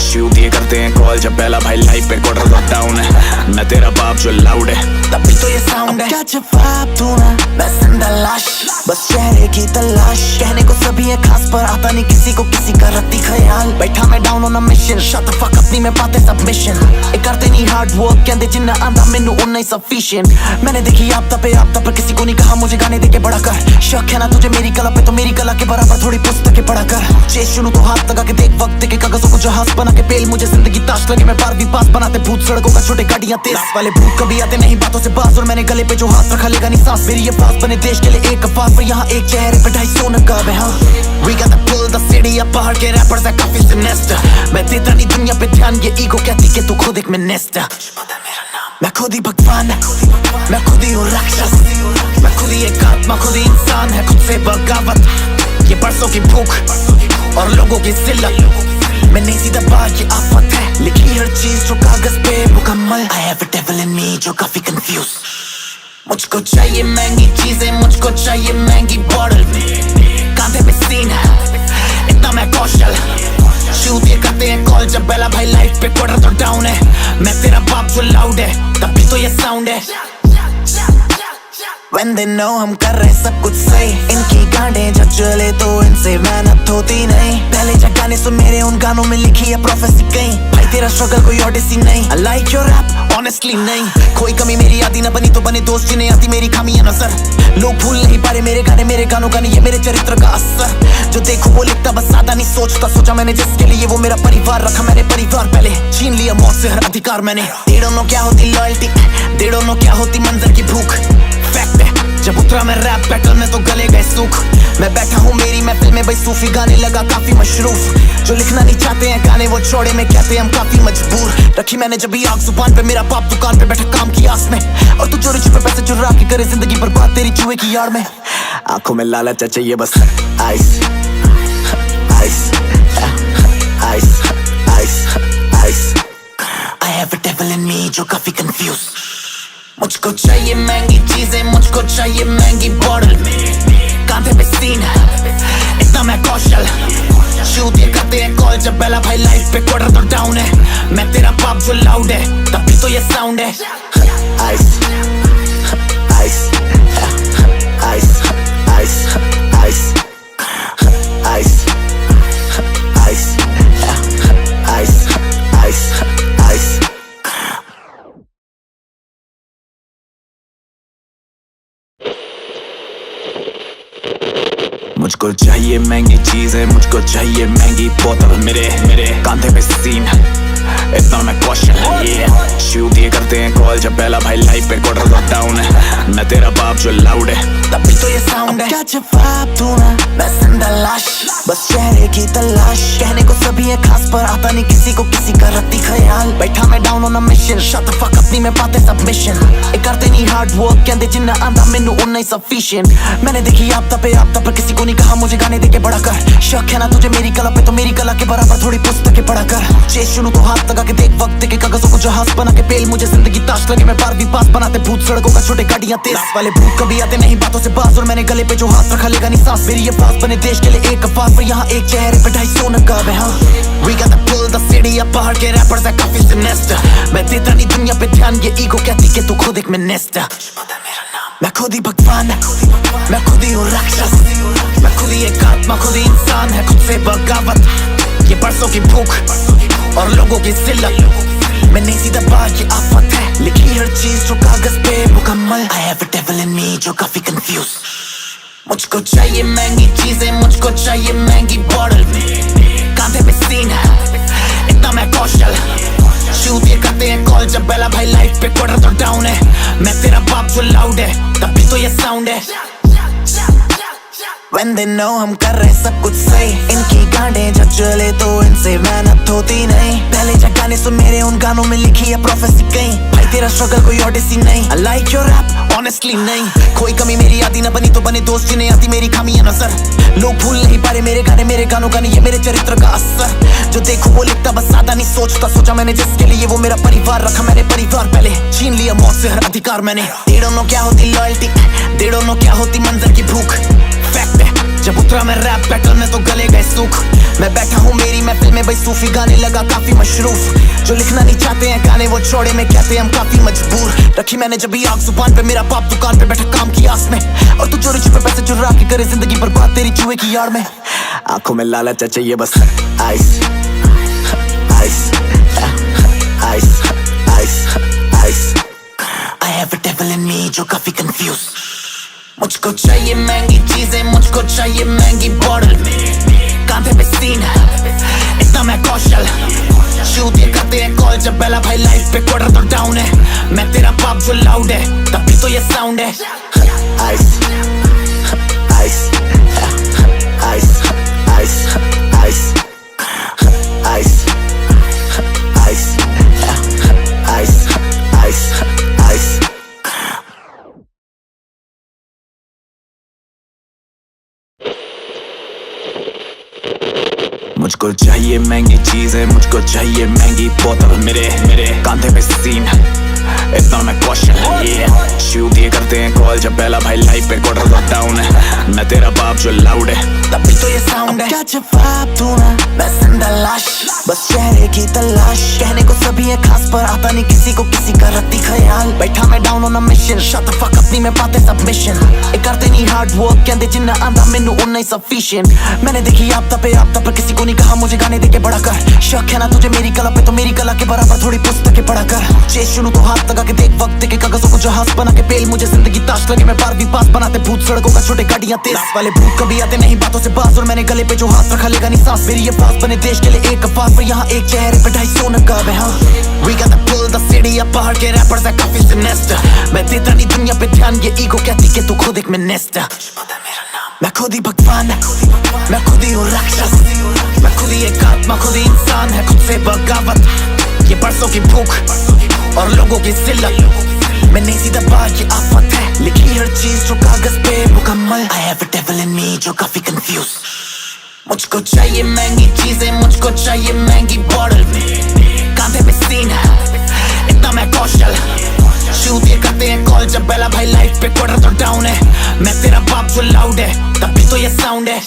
शूट ये करते हैं कॉल जब पहला भाई लाइफ पे क्वार्टर तो डाउन है। मैं तेरा बाप जो लाउड है तभी तो ये साउंड है। क्या जवाब दूं मैं जिंदा लाश, बस चेहरे की तलाश। कहने को सभी है खास पर आता नहीं किसी को किसी का रत्ती ख्याल। बैठा मैं down on a mission, shut the fuck अपनी में पाते सबमिशन। ये करते नहीं हार्ड वर्क कहते जिन्ना आंदा मैनू उन्ना ही सफिशिएंट। मैंने देखी आपदा पर किसी को नहीं कहा मुझे गाने देके बड़ा कर। शक है ना तुझे मेरी कला पे तो मेरी कला के बराबर थोड़ी पुस्तकें पढ़ा कर। चेस शुरू तो हाथ लगा के देख वक्त के कागजों को जहाज बना के पेल। मुझे जिंदगी ताश लगे मैं 12वीं पास बनाते भूत सड़कों का छोटे गाड़ियां तेज वाले भूत कभी आते नहीं बातों से बाज। और मैंने गले पे जो हाथ रखा लेगा नहीं सांस। मेरी ये पास बने देश के लिए एक अफवाह पर यहाँ एक चेहरे पे 250 नकाब है। हाँ We got to pull the city up, पहाड़ के रैपर्स है काफी सिनेस्टर। मैं देता नहीं दुनिया पे ध्यान, ये ईगो कहती कि तू खुद एक मिनिस्टर। मैं खुद ही भगवान, मैं खुद ही हूँ राक्षस, मैं खुद ही एक आत्मा, खुद ही इंसान है, खुद से बगावत। ये बरसों की भूख और लोगों की जिल्लत में नहीं सीधा बात ये आफत है। लिखी हर चीज जो कागज पे मुकम्मल। I have a devil in me जो काफी confused। मुझको चाहिए महंगी चीजें, मुझको चाहिए महंगी बॉटल, कांधे पे सीन इतना मैं कौशल। शूट ये करते हैं कॉल जब बेला भाई लाइफ पे क्वार्टर तो डाउन है। मैं तेरा बाप जो लाउड है तभी तो ये साउंड है। When they know हम कर रहे सब कुछ सही, इनकी गांडें जब चले तो इनसे मेहनत होती नहीं। पहले जब गाने सुन मेरे उन गानों में लिखी है प्रोफेसी कहीं। भाई तेरा स्ट्रगल कोई ओडिसी नहीं। I like your rap honestly नहीं, कोई कमी मेरी आती ना बनी तो बने दोस्त जिन्हें आती मेरी खामियां नजर। लोग भूल नहीं पा रहे मेरे गानों का नहीं, ये मेरे चरित्र का असर। जो देखो वो लिखता बस ज्यादा नहीं सोचता, सोचा मैंने जिसके लिए वो मेरा परिवार रखा मैंने परिवार पहले, छीन लिया मौत से हर अधिकार मैंने। They don't know क्या होती लॉयल्टी, they don't know क्या होती मंजर की भूख। फैक्ट है जब उतरा मैं रैप बैटल में तो गले गए सूख। मैं बैठा हूँ मेरी महफिल में भाई सूफी गाने लगा काफी मशरूफ। जो लिखना नहीं चाहते हैं गाने वो छोड़े में कहते हैं हम काफी मजबूर। रखी मैंने जब भी आग जुबान पे, मेरा बाप दुकान पे बैठा काम की आस में, और तू चोरी छुपे पैसे चुरा के करे जिंदगी बर्बाद तेरी जुए की यार में। आंखों में लालच है चाहिए बस ice ice ice ice ice. I have a devil in me जो काफी confused। मुझको चाहिए महंगी चीजें, मुझको चाहिए महंगी बॉटल, कांधे पे सीन इतना मैं कौशल। शूट ये करते हैं कॉल जब बेला भाई लाइफ पे क्वार्टर तो डाउन है। मैं तेरा बाप जो लाउड है तभी तो ये साउंड है। Ice ice ice ice ice ice ice ice ice ice. मुझको चाहिए महंगी चीजें, मुझको चाहिए महंगी बोतल, मेरे कांधे पे सीन इतना मैं कौशल। शूट ये करते हैं कॉल जब पहला भाई लाइफ पे क्वार्टर तो डाउन है। मैं तेरा बाप जो लाउड है तभी तो ये साउंड है। क्या जवाब दूं मैं जिंदा लाश, बस चेहरे की तलाश। कहने को सभी है खास पर आता नहीं किसी को किसी का रत्ती ख्याल। ख्याल बैठा मैं down on a mission shut the fuck अपनी में पाते सबमिशन ए करते नहीं हार्ड वर्क कहंदे जिन्ना आंदा मेनू उन्ना ही सफिशिएंट मैंने देखी आपदा पर किसी को नहीं कहा मुझे गाने देके बड़ा कर शक है ना तुझे मेरी कला पे तो मेरी कला के बराबर थोड़ी पुस्तकें पढ़ा कर चेस शुरू तो हाथ लगा के देख वक्त के कागजों को जहाज बना के पेल मुझे जिंदगी ताश लगे मैं 12वीं पास बनाते भूत सड़कों का छोटे गाड़ियां तेज वाले भूत कभी आते नहीं बातों से बाज और मैंने गले पे जो हाथ रखा लेगा नहीं सांस मेरी ये पास बने देश के लिए एक अफवाह पर यहाँ एक चेहरे पे 250 नकाब है हाँ We got to pull the city apart के rappers है काफी sinister मैं देता नहीं दुनिया पे ध्यान ये ईगो कहती कि तू खुद एक मिनिस्टर मैं खुद ही भगवान मैं खुद ही हूँ राक्षस मैं खुद ही एक आत्मा खुद ही इंसान है खुद से बगावत ये बरसों की भूख और लोगों की जिल्लत मैं नहीं सीधा बात ये आफत है लिखी हर चीज जो कागज पे मुकम्मल I have a devil in me जो काफी confused मुझको चाहिए महंगी चीजें मुझको चाहिए महंगी बॉटल कांधे पे सीन है इतना मैं कौशल शूट ये करते हैं कॉल जब बेला भाई लाइफ पे क्वार्टर तो डाउन है मैं तेरा बाप जो लाउड है तभी तो ये साउंड है When they know हम कर रहे सब कुछ सही इनकी गांडें जब चले तो इनसे मेहनत होती नहीं पहले जब गाने सुन मेरे उन गानों में लिखी है प्रोफेसी कहीं भाई तेरा स्ट्रगल कोई ओडिसी नहीं I like your rap honestly नहीं कोई कमी मेरी आदि ना बनी तो बने दोस्त जिन्हें आती मेरी खामियां नजर लोग भूल नहीं पा रहे मेरे गानों का नहीं ये मेरे चरित्र का असर जो देखो वो लिखता बस ज्यादा नहीं सोचा मैंने जिसके लिए वो मेरा परिवार रखा मैंने परिवार पहले छीन लिया मौत से हर अधिकार मैंने They don't know क्या होती लॉयल्टी They don't know क्या होती मंजर की भूख फैक्ट है जब उतरा मैं रैप बैटल में तो गले गए सूख मैं बैठा हूँ मेरी महफिल में भाई सूफी गाने लगा काफी मशरूफ जो लिखना नहीं चाहते हैं गाने वो छोड़े में कहते हैं हम काफी मजबूर रखी मैंने जब भी आग जुबान पे मेरा बाप दुकान पे बैठा काम की आस में और तू चोरी छुपे पैसे चुरा के करे जिंदगी बर्बाद तेरी जुए की यार में आंखों में लालच है चाहिए बस ice ice ice ice ice I have a devil in me जो काफी confused मुझको चाहिए महंगी चीजें मुझको चाहिए महंगी बॉटल कांधे पे सीन है इतना मैं कौशल शूट ये करते हैं कॉल जब बेला भाई लाइफ पे क्वार्टर तो डाउन है मैं तेरा बाप जो लाउड है तभी तो ये साउंड है ice ice ice ice ice ice ice ice ice ice मुझको चाहिए महंगी चीजें मुझको चाहिए महंगी बोतल मेरे कांधे पे सीन इतना मैं कौशल शूट ये करते हैं कॉल जब पहला भाई लाइफ पे क्वार्टर तो डाउन है मैं तेरा बाप जो लाउड है तभी तो ये साउंड है क्या जवाब दूंगा मैं जिंदा लाश बस चेहरे की तलाश कहने को सभी है खास पर आता नहीं किसी को किसी का रत्ती ख्याल बैठा मैं down on a mission shut the fuck अपनी में पाते सबमिशन ए करते नहीं हार्ड वर्क कहंदे जिन्ना आंदा मेनू उन्ना ही सफिशिएंट मैंने देखी आपदा पर किसी को नहीं कहा मुझे गाने देके बड़ा कर शक है ना तुझे मेरी कला पे तो मेरी कला के बराबर थोड़ी पुस्तकें पढ़ा कर चेस शुरू तो हाथ लगा के देख वक्त के कागजों को जहाज बना के पेल मुझे जिंदगी ताश लगे मैं 12वीं पास बनाते भूत सड़कों का छोटे गाड़ियां तेज वाले भूत कभी आते नहीं बातों से बाज और मैंने गले पे जो हाथ रखा लेगा नहीं सांस मेरी ये पास बने देश के लिए एक अफवाह पर यहाँ एक चेहरे पे 250 नकाब है हाँ We got to pull the city apart के rappers है काफी sinister मैं देता नहीं दुनिया पे ध्यान ये ईगो कहती कि तू खुद एक मिनिस्टर मैं खुद ही भगवान मैं खुद ही हूँ राक्षस मैं खुद ही एक आत्मा खुद ही इंसान है खुद से बगावत ये बरसों की भूख और लोगों की जिल्लत मैं नहीं सीधा बात ये आफत है लिखी हर चीज जो कागज पे मुकम्मल I have a devil in me जो काफी confused मुझको चाहिए महंगी चीजें मुझको चाहिए महंगी बॉटल कांधे पे सीन है इतना मैं कौशल शूट ये करते हैं कॉल जब बेला भाई लाइफ पे क्वार्टर तो डाउन है मैं तेरा बाप जो लाउड है तभी तो ये साउंड है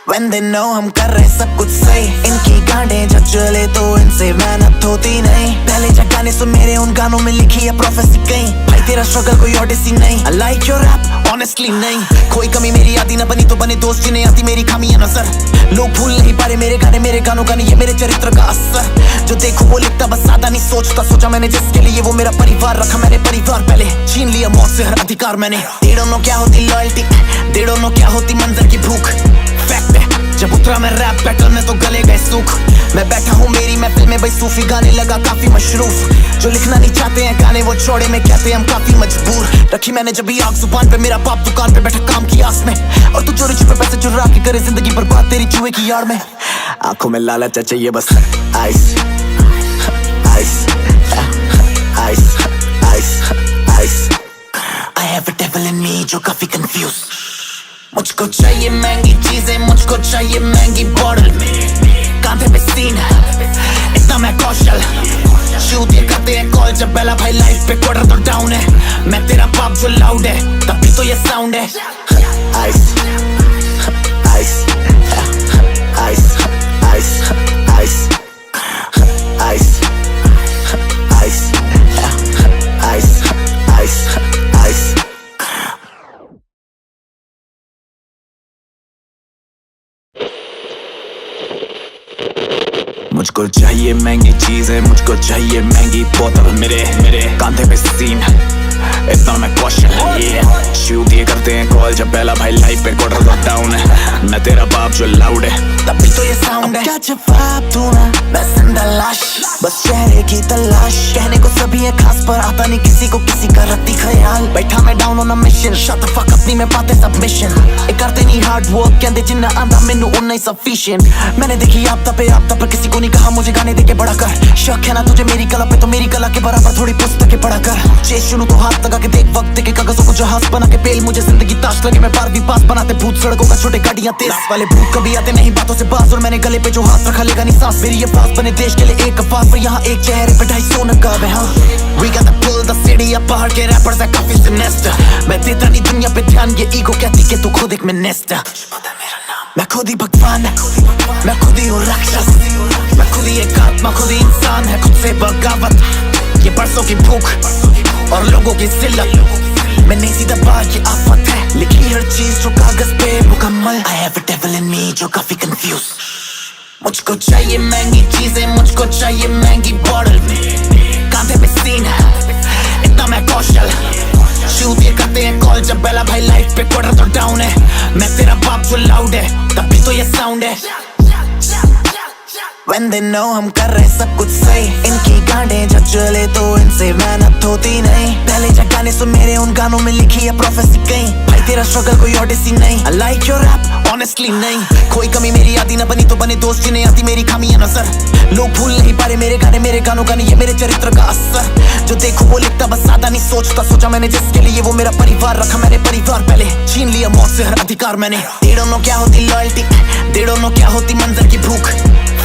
When they know हम कर रहे सब कुछ सही इनकी गांडें जब चले तो इनसे मेहनत होती नहीं पहले जब गाने सुन मेरे उन गानों में लिखी है प्रोफेसी कहीं भाई तेरा स्ट्रगल कोई ओडिसी नहीं I like your rap honestly नहीं कोई कमी मेरी आदि ना बनी तो बने दोस्त जिन्हें आती मेरी खामियां नजर लोग भूल नहीं पा रहे मेरे गानों का नहीं ये मेरे चरित्र का असर जो देखो वो लिखता बस ज्यादा नहीं सोचा मैंने जिसके लिए वो मेरा परिवार रखा मैंने परिवार पहले छीन लिया मौत से हर अधिकार मैंने They don't know क्या होती लॉयल्टी They don't know क्या होती मंजर की भूख फैक्ट है जब उतरा मैं रैप बैटल में तो गले गए सूख मैं बैठा हूँ मेरी महफिल फिल्में भाई सूफी गाने लगा काफी मशरूफ। जो लिखना नहीं चाहते हैं गाने वो छोड़े में कहते हैं हम काफी मजबूर। रखी मैंने जब भी आग जुबान पे, मेरा बाप दुकान पे बैठा काम की आस में, और तू चोरी छुपे पैसे चुरा के करे जिंदगी बर्बाद तेरी जुए की यार में। आंखों में लालच है, चाहिए बस ice ice ice ice ice. I have a devil in me जो काफी confused। मुझको चाहिए महंगी चीजें, मुझको चाहिए महंगी बॉटल, कांधे पे सीन इतना मैं कौशल। शूट ये करते हैं कॉल जब बेला भाई लाइफ पे क्वार्टर तो डाउन है। मैं तेरा बाप जो लाउड है तभी तो ये साउंड है। Ice ice ice ice ice ice ice ice ice ice. मुझको चाहिए महंगी चीजें, मुझको चाहिए महंगी बोतल, मेरे कांधे पे सीन इतना मैं कौशल। शूट ये करते हैं कॉल जब पहला भाई लाइफ पे क्वार्टर तो डाउन है। मैं तेरा बाप जो लाउड है तभी तो ये साउंड है। क्या जवाब दूं मैं जिंदा लाश, बस चेहरे की तलाश। कहने को सभी है खास पर आता नहीं किसी को किसी का रत्ती ख्याल। बैठा मैं down on a mission, shut the fuck अपनी में पाते सबमिशन। ये करते नहीं हार्ड वर्क कहते जिन्ना आंदा मैनू उन्ना ही सफिशिएंट। मैंने देखी आपदा पे आपदा पर किसी को नहीं कहा मुझे गाने देके बड़ा कर। शक है ना तुझे मेरी कला पे तो मेरी कला के बराबर थोड़ी पुस्तकें पढ़ा कर। चेस शुरू तो हाथ लगा के देख वक्त के कागजों को जहाज बना के पेल। मुझे जिंदगी ताश लगे मैं 12वीं पास बनाते भूत सड़कों का छोटे गाड़ियां तेज वाले भूत कभी आते नहीं बातों से बाज। और मैंने गले पे जो हाथ रखा लेगा नहीं सांस। मेरी ये फास बने देश के लिए एक अफवाह पर यहाँ एक चेहरे पे 250 नकाब है। हाँ We got to pull the city up, पहाड़ के रैपर्स है काफी सिनेस्टर। मैं देता नहीं दुनिया पे ध्यान, ये ईगो कहती कि तू खुद एक मिनिस्टर। मैं खुद ही भगवान, मैं खुद ही हूँ राक्षस, मैं खुद ही एक आत्मा, खुद ही इंसान है, खुद से बगावत। ये बरसों की भूख और लोगों की जिल्लत में नहीं सीधा बात ये आफत है। लिखी हर चीज जो कागज पे मुकम्मल। I have a devil in me जो काफी confused। मुझको चाहिए महंगी चीजें, मुझको चाहिए महंगी बॉटल, कांधे पे सीन इतना मैं कौशल। शूट ये करते हैं कॉल जब बेला भाई लाइफ पे क्वार्टर तो डाउन है। मैं तेरा बाप जो लाउड है तभी तो ये साउंड है। When they know हम कर रहे सब कुछ सही, इनकी गांडें जब चले तो इनसे मेहनत होती नहीं। पहले जब गाने सुन मेरे उन गानों में लिखी है प्रोफेसी कहीं। भाई तेरा स्ट्रगल कोई ओडिसी नहीं। I like your rap honestly नहीं। कोई कमी मेरी आदि ना बनी तो बने दोस्त जिन्हें आती मेरी खामियां नजर। लोग भूल नहीं पा रहे मेरे गाने, मेरे गानों का नहीं ये मेरे चरित्र का असर। जो देखो वो लिखता बस ज्यादा नहीं सोचता। सोचा मैंने जिसके लिए वो मेरा परिवार रखा मैंने परिवार पहले। छीन लिया मौत से हर अधिकार मैंने। They don't know क्या होती लॉयल्टी, they don't know क्या होती मंजर की भूख।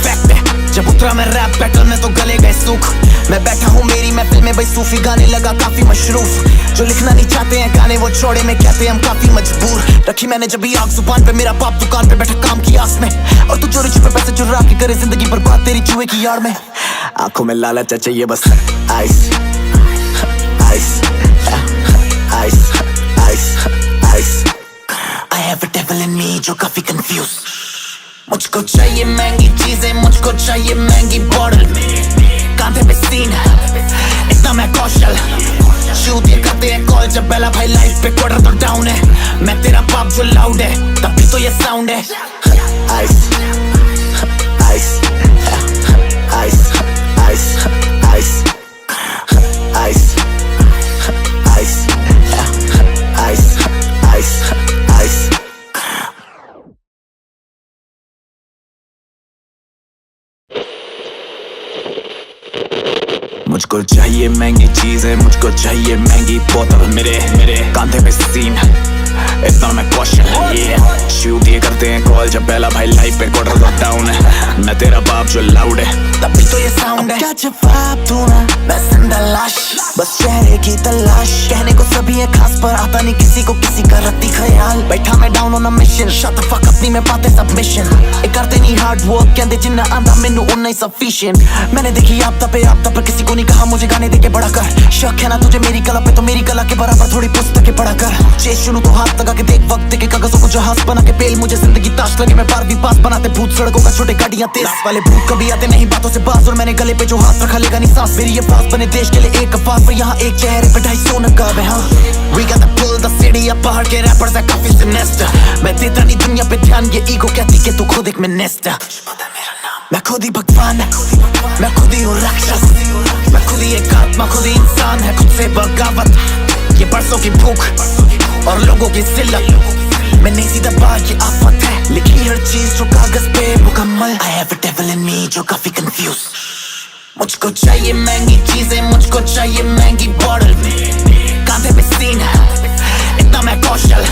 फैक्ट है जब उतरा मैं रैप बैटल में तो गले गए सूख। मैं बैठा हूँ मेरी महफिल में भाई सूफी गाने लगा काफी मशरूफ। जो लिखना नहीं चाहते हैं गाने वो छोड़े में कहते हैं हम काफी मजबूर। रखी मैंने जब भी आग जुबान पे, मेरा बाप दुकान पे बैठा काम की आस में, और तू चोरी छुपे पैसे चुरा के करे जिंदगी बर्बाद तेरी जुए की यार में। आंखों में लालच है, चाहिए बस ice ice ice ice ice. I have a devil in me जो काफी confused। मुझको चाहिए महंगी चीजें, मुझको चाहिए महंगी बॉटल, कांधे पे सीन इतना मैं कौशल। शूट ये करते हैं कॉल जब बेला भाई लाइफ पे क्वार्टर तो डाउन है। मैं तेरा बाप जो लाउड है तभी तो ये साउंड है। Ice ice ice ice ice ice ice ice ice ice. मुझको चाहिए महंगी चीजें, मुझको चाहिए महंगी बोतल, मेरे कांधे पे सीन इतना मैं कौशल। शूट ये करते हैं कॉल जब पहला भाई लाइफ पे क्वार्टर तो डाउन है। मैं तेरा बाप जो लाउड है तभी तो ये साउंड है। क्या जवाब दूं मैं जिंदा लाश, बस चेहरे की तलाश। कहने को सभी है खास पर आता नहीं किसी को किसी का रत्ती ख्याल। बैठा मैं down on a mission, shut the fuck अपनी में पाते सबमिशन। ये करते नहीं हार्ड वर्क कहते जिन्ना आंदा मैनू उन्ना ही सफिशिएंट। मैंने देखी आपदा पे आपदा पर किसी को नहीं कहा मुझे गाने देके बड़ा कर। शक है ना तुझे मेरी कला पे तो मेरी कला के बराबर थोड़ी पुस्तकें पढ़ा कर। चेस शुरू तो हाथ लगा के देख वक्त के कागजों को जहाज बना के पेल। मुझे जिंदगी ताश लगे मैं 12वीं पास बनाते भूत सड़कों का छोटे गाड़ियां तेज वाले भूत कभी आते नहीं बातों से बाज। और मैंने गले पे जो हाथ रखा लेगा नहीं सांस। मेरी ये फास बने देश के लिए एक अफवाह पर यहाँ एक चेहरे पे 250 नकाब है। हाँ We got to pull the city up, पहाड़ के रैपर्स है काफी सिनेस्टर। मैं देता नहीं दुनिया पे ध्यान, ये ईगो कहती कि तू खुद एक मिनिस्टर। मैं खुद ही भगवान, मैं खुद आत्मा खुद ही इंसान है, खुद से बगावत। ये बरसों की भूख और लोगों की जिल्लत में नहीं सीधा बार ये आफत है। लिखी हर चीज जो कागज पे मुकम्मल। I have a devil in me जो काफी confused। मुझको चाहिए महंगी चीजें, मुझको चाहिए महंगी बॉटल, कांधे पे सीन इतना मैं कौशल।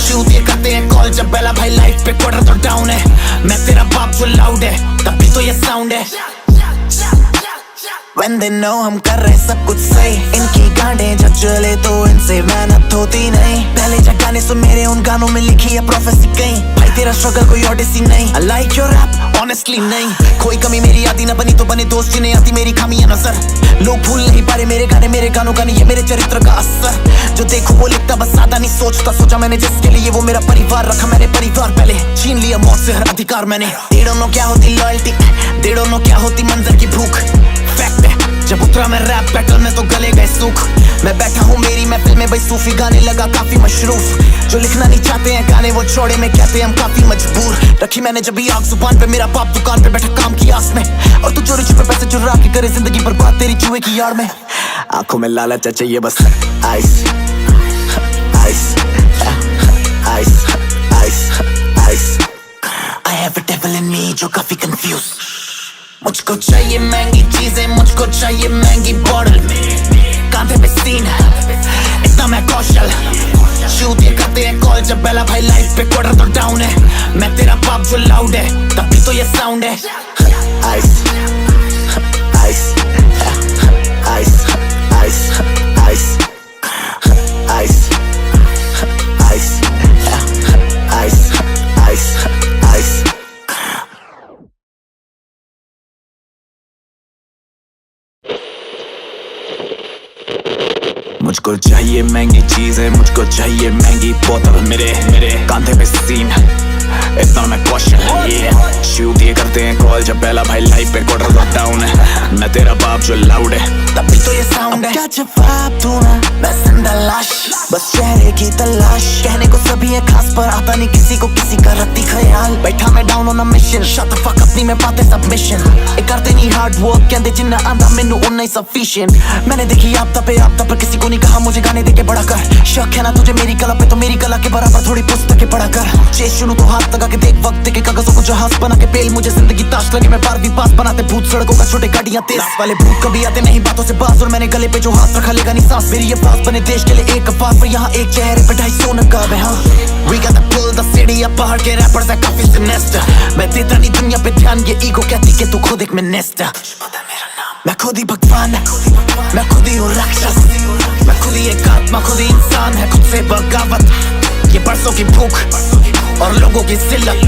शूट ये करते हैं कॉल जब बेला भाई लाइफ पे क्वार्टर तो डाउन है। मैं तेरा बाप जो लाउड है तभी तो ये साउंड है। When they know हम कर रहे सब कुछ सही, इनकी गांडें जब चले तो इनसे मेहनत होती नहीं। पहले जब गाने सुन मेरे उन गानों में लिखी है प्रोफेसी कहीं। भाई तेरा स्ट्रगल कोई ओडिसी नहीं। I like your rap honestly नहीं। कोई कमी मेरी आदि ना बनी तो बने दोस्त जिन्हें आती मेरी खामियां नजर। लोग भूल नहीं पा रहे मेरे गाने, मेरे गानों का नहीं ये मेरे चरित्र का असर। जो देखो वो लिखता बस ज्यादा नहीं सोचता। सोचा मैंने जिसके लिए वो मेरा परिवार रखा मैंने परिवार पहले। छीन लिया मौत से हर अधिकार मैंने। They don't know क्या होती लॉयल्टी, they don't know क्या होती मंजर की भूख। फैक्ट है जब उतरा मैं रैप बैटल में तो गले गए सूख। मैं बैठा हूँ मेरी महफिल में भाई सूफी गाने लगा काफी मशरूफ। जो लिखना नहीं चाहते हैं गाने वो छोड़े में कहते हैं हम काफी मजबूर। रखी मैंने जब भी आग जुबान पे, मेरा बाप दुकान पे बैठा काम की आस में। और तू चोरी छुपे पैसे चुरा के करे जिंदगी बर्बाद तेरी जुए की यार में। आंखों में लालच है चाहिए बस ice ice ice ice ice. I have a devil in me जो काफी confused। मुझको चाहिए महंगी चीजें, मुझको चाहिए महंगी बॉटल, कांधे पे सीन इतना मैं कौशल। शूट ये करते हैं कॉल जब बेला भाई लाइफ पे क्वार्टर तो डाउन है। मैं तेरा बाप जो लाउड है तभी तो ये साउंड है। Ice ice ice ice ice ice ice ice ice ice. मुझको चाहिए महंगी चीजें, मुझको चाहिए महंगी बोतल, मेरे कांधे पे सीन इतना मैं कौशल। शूट ये करते हैं कॉल जब पहला भाई लाइफ पे क्वार्टर तो डाउन है। मैं तेरा बाप जो लाउड है तभी तो ये साउंड है। क्या जवाब दूं मैं जिंदा लाश, बस चेहरे की तलाश। कहने को सभी है खास पर आता नहीं किसी को किसी का रत्ती ख्याल। बैठा मैं down on a mission, shut the fuck अपनी में पाते सबमिशन। ये करते नहीं हार्ड वर्क कहते जिन्ना आंदा मैनू उन्ना ही सफिशिएंट। मैंने देखी आपदा पे आपदा पर किसी को नहीं कहा मुझे गाने देके बड़ा कर। शक है ना तुझे मेरी कला पे तो मेरी कला के बराबर थोड़ी पुस्तकें पढ़ा कर। चेस शुरू तो हाथ लगा के देख वक्त के कागजों को जहाज बना के पेल। मुझे जिंदगी ताश लगे मैं 12वीं पास बनाते भूत सड़कों का छोटे गाड़ियां तेज वाले भूत कभी आते नहीं बातों से बाज। और मैंने गले पे जो हाथ रखा लेगा नहीं सांस। मेरी ये बात बने देश के लिए एक अफवाह पर यहाँ एक चेहरे पे 250 नकाब है। हाँ We got to pull the city up, पहाड़ के रैपर्स है काफी सिनेस्टर। मैं देता नहीं दुनिया पे ध्यान, ये ईगो कहती कि तू खुद एक मिनिस्टर। मैं खुद ही भगवान, मैं खुद ही हूँ राक्षस। मैं खुद ही एक आत्मा, खुद ही इंसान है, खुद से बगावत। ये बरसों की भूख और लोगों की जिल्लत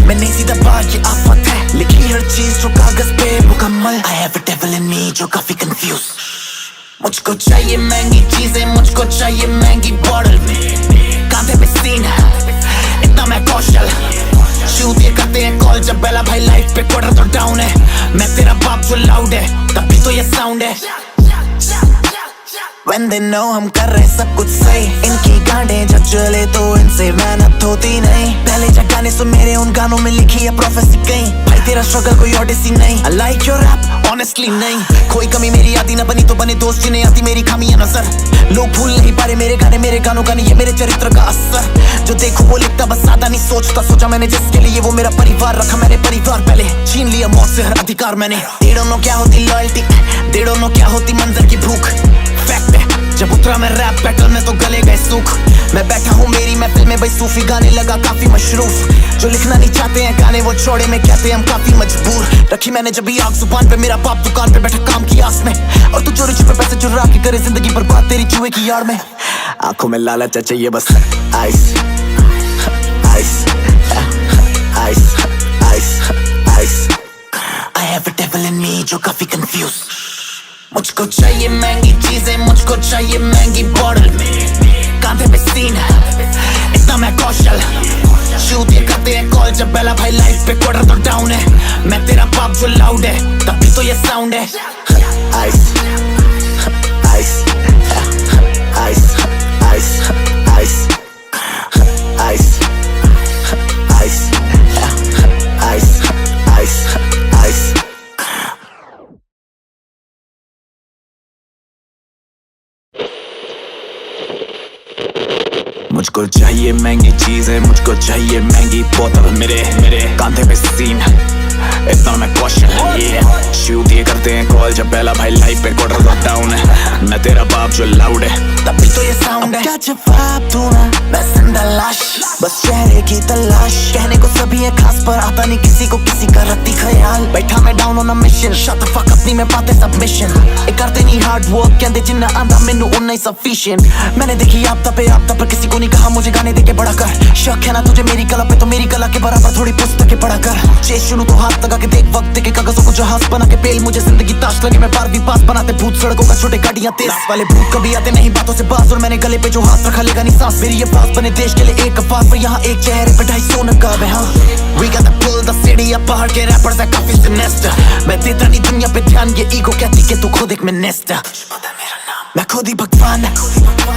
में नहीं सीधा बार ये आफत है। लिखी हर चीज जो कागज पे मुकम्मल। I have a devil in me जो काफी confused। मुझको चाहिए महंगी चीजें, मुझको चाहिए महंगी बॉटल, कांधे पे सीन इतना मैं कौशल। शूट ये करते हैं कॉल जब बेला भाई लाइफ पे क्वार्टर तो डाउन है। मैं तेरा बाप जो लाउड है तभी तो ये साउंड है। When they know हम कर रहे सब कुछ सही, इनकी गांडें जब चले तो इनसे मेहनत होती नहीं। पहले जब गाने सुन मेरे उन गानों में लिखी है प्रोफेसी कहीं। भाई तेरा स्ट्रगल कोई ओडिसी नहीं। I like your rap honestly नहीं। कोई कमी मेरी आदि ना बनी तो बने दोस्त जिन्हें आती मेरी खामियां नजर। लोग भूल नहीं पा रहे मेरे गाने, मेरे गानों का नहीं ये मेरे चरित्र का असर। जो देखो वो लिखता बस ज्यादा नहीं सोचता। सोचा मैंने जिसके लिए वो मेरा परिवार रखा मैंने परिवार पहले। छीन लिया मौत से हर अधिकार मैंने। They don't know क्या होती लॉयल्टी, they don't know क्या होती मंजर की भूख। फैक्ट है जब उतरा मैं रैप बैटल में तो गले गए सूख। मैं बैठा हूँ मेरी महफिल में भाई सूफी गाने लगा काफी मशरूफ। जो लिखना नहीं चाहते हैं गाने वो छोड़े में कहते हैं हम काफी मजबूर। रखी मैंने जब भी आग जुबान पे, मेरा बाप दुकान पे बैठा काम की आस में। और तू चोरी छुपे पैसे चुरा के करे जिंदगी बर्बाद तेरी जुए की यार में। आंखों में लालच है चाहिए बस ice ice ice ice ice. I have a devil in me जो काफी confused। मुझको चाहिए महंगी चीजें, मुझको चाहिए महंगी बॉटल, कांधे पे सीन इतना मैं कौशल। शूट ये करते हैं कॉल जब बेला भाई लाइफ पे क्वार्टर तो डाउन है। मैं तेरा बाप जो लाउड है तभी तो ये साउंड है। Ice ice ice ice ice ice ice ice ice ice. मुझको चाहिए महंगी चीजें, मुझको चाहिए महंगी बोतल, मेरे मेरे कांधे पे सीन इतना मैं कौशल शूट ये करते हैं कॉल जब पहला भाई लाइफ पे कोड रहा डाउन है। मैं तेरा बाप जो लाउड है तभी तो ये साउंड है। क्या जवाब दूं मैं जिंदा लाश, बस चेहरे की तलाश। कहने को सभी है खास पर आता नहीं किसी को किसी का रत्ती ख्याल। बैठा मैं down on a mission, shut the fuck अपनी में पाते सबमिशन। ये करते नहीं हार्ड वर्क कहते जिन्ना आंदा मैनू उन्ना ही सफिशिएंट। मैंने देखी आपदा पे आपदा पर किसी को नहीं कहा मुझे गाने देके बड़ा कर। शक है ना तुझे मेरी कला पे तो मेरी कला के बराबर थोड़ी पुस्तकें पढ़ा कर। चेस शुरू तो हाथ लगा के देख वक्त के कागजों को जहाज बना के पेल मुझे जिंदगी ताश लगे। मैं 12वीं पास बनाते भूत सड़कों का छोटे गाड़ियां तेज वाले भूत कभी आते नहीं बातों से बाज। और मैंने गले पे जो हाथ रखा लेगा नहीं सांस। मेरी ये पास बने देश के लिए एक अफवाह पर यहाँ एक चेहरे पे 250 नकाब है। हाँ We got to pull the city up, पहाड़ के रैपर्स है काफी सिनेस्टर। मैं देता नहीं दुनिया पे ध्यान, ये ईगो कहती कि तू खुद एक मिनिस्टर। मैं खुद ही भगवान,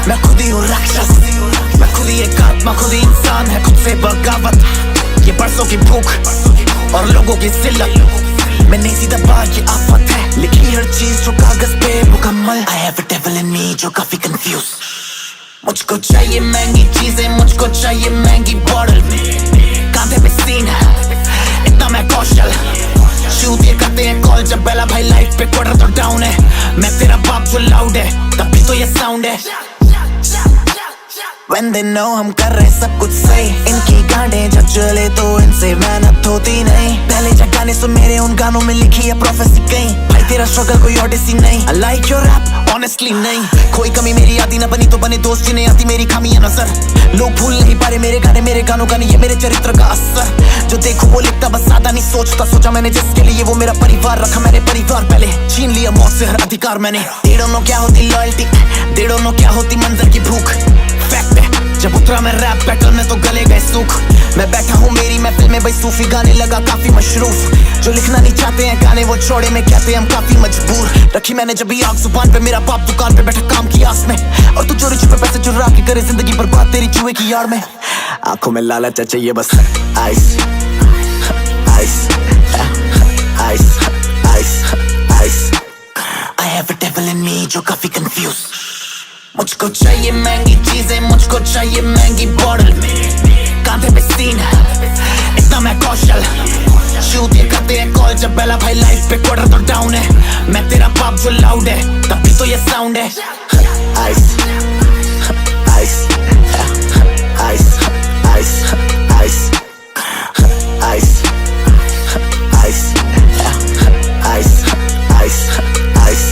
मैं खुद ही हूँ राक्षस। मैं खुद ही एक आत्मा, खुद ही इंसान है, खुद से बगावत। ये बरसों की भूख और लोगों की जिल्लत में नहीं सीधा बात ये आफत है। लिखी हर चीज जो कागज पे मुकम्मल। I have a devil in me जो काफी confused। मुझको चाहिए महंगी चीजें, मुझको चाहिए महंगी बॉटल, कांधे पे सीन इतना मैं कौशल शूट ये करते हैं कॉल जब पहला भाई लाइफ पे क्वार्टर तो डाउन है। मैं तेरा बाप जो लाउड है तभी तो ये साउंड है। When they know हम कर रहे सब कुछ सही, इनकी गांडें जब चले तो इनसे मेहनत होती नहीं। पहले जब गाने सुन मेरे उन गानों में लिखी है प्रोफेसी कहीं। भाई तेरा स्ट्रगल कोई ओडिसी नहीं। I like your rap honestly नहीं। कोई कमी मेरी आदि ना बनी तो बने दोस्त जिन्हें आती मेरी खामियां नजर। लोग भूल नहीं पा रहे मेरे गानों का नहीं ये मेरे चरित्र का असर। जो देखो वो लिखता बस ज्यादा नहीं सोचता। सोचा मैंने जिसके लिए वो मेरा परिवार रखा मैंने परिवार पहले। छीन लिया मौत से हर अधिकार मैंने। They don't know क्या होती लॉयल्टी, they don't know क्या होती मंजर की भूख। फैक्ट है जब उतरा मैं रैप बैटल में तो गले गए सूख। मैं बैठा हूँ मेरी महफिल में भाई सूफी गाने लगा काफी मशरूफ। जो लिखना नहीं चाहते हैं गाने वो छोड़े में कहते हैं हम काफी मजबूर। रखी मैंने जब भी आग जुबान पे, मेरा बाप दुकान पे बैठा काम की आस में। और तू चोरी छुपे पैसे चुरा के करे जिंदगी बर्बाद तेरी चूहे की यार में। आंखों में लालच है चाहिए बस ice ice ice ice ice. I have a devil in me जो काफी confused। मुझको चाहिए महंगी चीजें, मुझको चाहिए महंगी बॉटल, कांधे पे सीन इतना मैं कौशल शूट ये करते हैं कॉल जब पहला भाई लाइफ पे क्वार्टर तो डाउन है। मैं तेरा बाप जो लाउड है तभी तो ये साउंड है। Ice ice ice ice ice ice ice ice ice ice.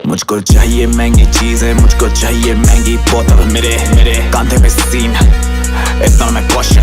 मुझको चाहिए महंगी चीजें, मुझको चाहिए महंगी बोतल, मेरे मेरे कांधे पे सीन इतना मैं कौशल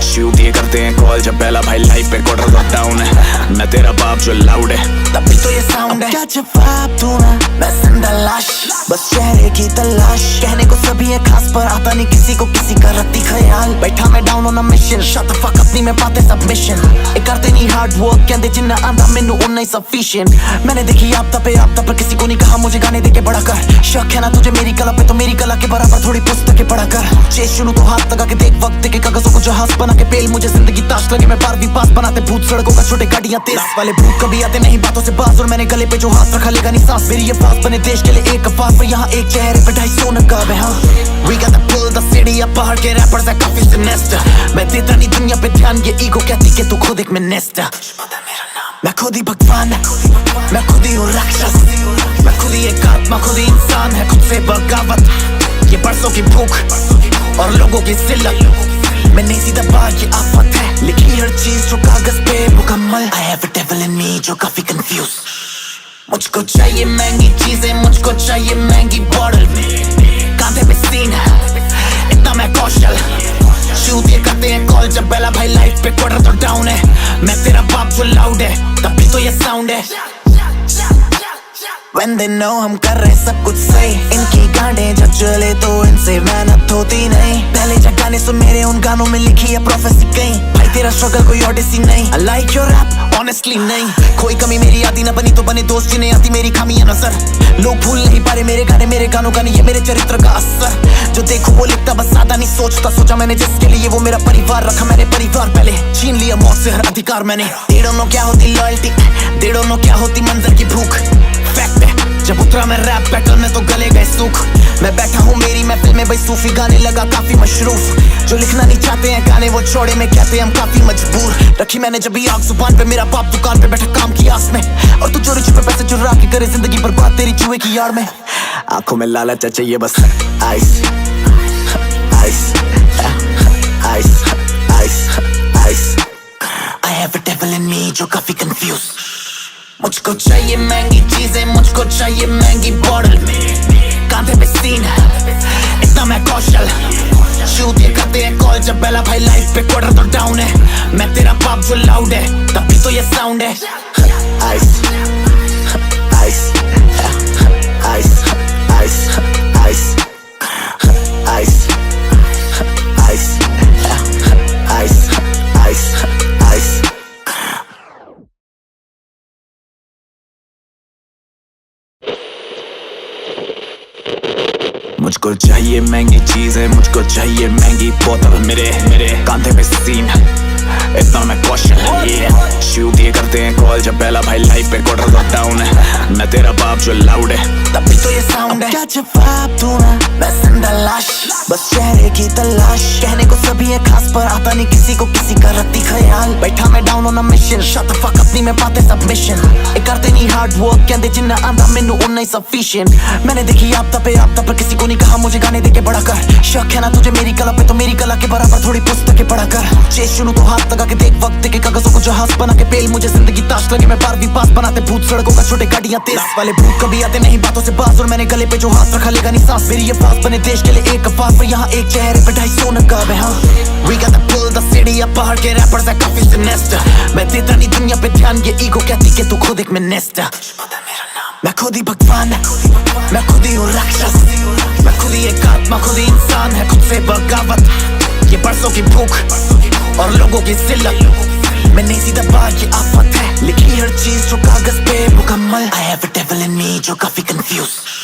शूट ये करते हैं कॉल जब पहला भाई लाइफ पे कोड रहा डाउन है। मैं तेरा बाप जो लाउड है तभी तो ये साउंड है। क्या जवाब दूं मैं जिंदा लाश, बस चेहरे की तलाश। कहने को सभी है खास पर आता नहीं किसी को किसी का रत्ती ख्याल। बैठा मैं down on a mission, shut the fuck अपनी में पाते सबमिशन। ये करते नहीं हार्ड वर्क कहते जिन्ना आंदा मैनू उन्ना ही सफिशिएंट। मैंने देखी आपदा पे आपदा पर किसी को नहीं कहा मुझे गाने देके बड़ा कर। शक है ना तुझे मेरी कला पे तो मेरी कला के बराबर थोड़ी पुस्तकें पढ़ा कर। चेस शुरू तो हाथ लगा के देख वक्त के कागजों को जहाज बना के पेल मुझे जिंदगी ताश लगे। मैं 12वीं पास बनाते भूत सड़कों का छोटे गाड़ियां तेज वाले भूत कभी आते नहीं बातों से बाज। और मैंने गले पे जो हाथ रखा लेगा नहीं सांस। मेरी ये पास बने देश के लिए एक अफवाह पर यहाँ एक चेहरे पे 250 नकाब है। हाँ We got to pull the city up, पहाड़ के रैपर्स है काफी सिनेस्टर। मैं देता नहीं दुनिया पे ध्यान, ये ईगो कहती कि तू खुद एक मिनिस्टर। मैं खुद ही भगवान, मैं खुद ही हूँ राक्षस। मैं खुद ही एक आत्मा, खुद ही इंसान है, खुद से बगावत। ये बरसों की भूख और लोगों की जिल्लत में नहीं सीधा बात ये आफत है। लिखी हर चीज जो कागज पे मुकम्मल। I have a devil in me जो काफी confused। मुझको चाहिए महंगी चीजें, मुझको चाहिए महंगी बॉटल, कांधे पे सीन इतना मैं कौशल शूट ये करते हैं कॉल जब पहला भाई लाइफ पे क्वार्टर तो डाउन है। मैं तेरा बाप जो लाउड है तभी तो ये साउंड है। When they know हम कर रहे सब कुछ सही, इनकी गांडें जब चले तो इनसे मेहनत होती नहीं। पहले जब गाने सुन मेरे उन गानों में लिखी है प्रोफेसी कहीं। भाई तेरा स्ट्रगल कोई ओडिसी नहीं। I like your rap honestly नहीं। कोई कमी मेरी आदि ना बनी तो बने दोस्त जिन्हें आती मेरी खामियां नजर। लोग भूल नहीं पा रहे मेरे गानों का नहीं ये मेरे चरित्र का असर। जो देखो वो लिखता बस ज्यादा नहीं सोचता। सोचा मैंने जिसके लिए वो मेरा परिवार रखा मैंने परिवार पहले छीन लिया मौत से हर अधिकार मैंने They don't know क्या होती लॉयल्टी They don't know क्या होती मंजर की भूख फैक्ट है जब उतरा मैं रैप बैटल में तो गले गए सूख मैं बैठा हूँ मेरी महफिल में भाई सूफी गाने लगा काफी मशरूफ जो लिखना नहीं चाहते हैं गाने वो छोड़े में कहते हैं हम काफी मजबूर रखी मैंने जब भी आग जुबान पे मेरा बाप दुकान पे बैठा काम की आस में और तू चोरी छुपे पैसे चुरा के करे जिंदगी बर्बाद तेरी जुए की यार में आंखों में लालच है चाहिए बस ice ice ice ice ice I have a devil in me जो काफी confused मुझको चाहिए महंगी चीजें मुझको चाहिए महंगी बॉटल कांधे पे सीन इतना मैं कौशल शूट ये करते हैं कॉल जब बेला भाई लाइफ पे क्वार्टर तो डाउन है मैं तेरा बाप जो लाउड है तभी तो ये साउंड है ice ice ice ice ice ice ice ice ice ice मुझको चाहिए महंगी चीजें मुझको चाहिए महंगी बोतल मेरे कांधे पे सीन इतना मैं कौशल शूट ये करते हैं कॉल जब पहला भाई लाइफ पे क्वार्टर तो डाउन है मैं तेरा बाप जो लाउड है तभी तो ये साउंड है क्या जवाब दूंगा मैं जिंदा लाश बस चेहरे की तलाश कहने को सभी है खास पर आता नहीं किसी को किसी का रत्ती ख्याल बैठा मैं down on a mission shut the fuck अपनी में पाते सबमिशन ये करते नहीं हार्ड वर्क कहते जिन्ना आंदा मैनू उन्ना ही सफिशिएंट मैंने देखी आपदा पर किसी को नहीं कहा मुझे गाने देके बड़ा कर शक है ना तुझे मेरी कला पे तो मेरी कला के बराबर थोड़ी पुस्तकें पढ़ा कर चेस शुरू तो हाथ लगा के देख वक्त के कागजों को जहाज बना के पेल मुझे जिंदगी ताश लगे मैं 12वीं पास बनाते भूत सड़कों का छोटे गाड़ियां तेज वाले भूत कभी आते नहीं बातों से बाज और मैंने गले पे जो हाथ रखा लेगा नहीं सांस मेरी ये फास बने देश के लिए एक अफवाह पर यहाँ एक चेहरे पे 250 नकाब है हाँ We got to pull the city up पहाड़ के रैपर्स है काफी सिनेस्टर मैं देता नहीं दुनिया पे ध्यान ये ईगो कहती कि तू खुद एक मिनिस्टर मैं खुद ही भगवान मैं खुद ही हूँ राक्षस मैं खुद ही एक आत्मा खुद ही इंसान है खुद से बगावत ये बरसों की भूख और लोगों की जिल्लत मैं नहीं सीधा बात ये आफत है लिखी हर चीज जो कागज पे मुकम्मल I have a devil in me जो काफी confused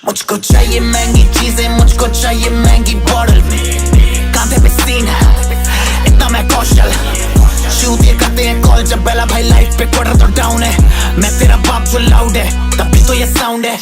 मुझको चाहिए महंगी चीजें मुझको चाहिए महंगी बॉटल कांधे पे सीन इतना मैं कौशल शूट ये करते हैं कॉल जब बेला भाई लाइफ पे क्वार्टर तो डाउन है मैं तेरा बाप जो लाउड है तभी तो ये साउंड है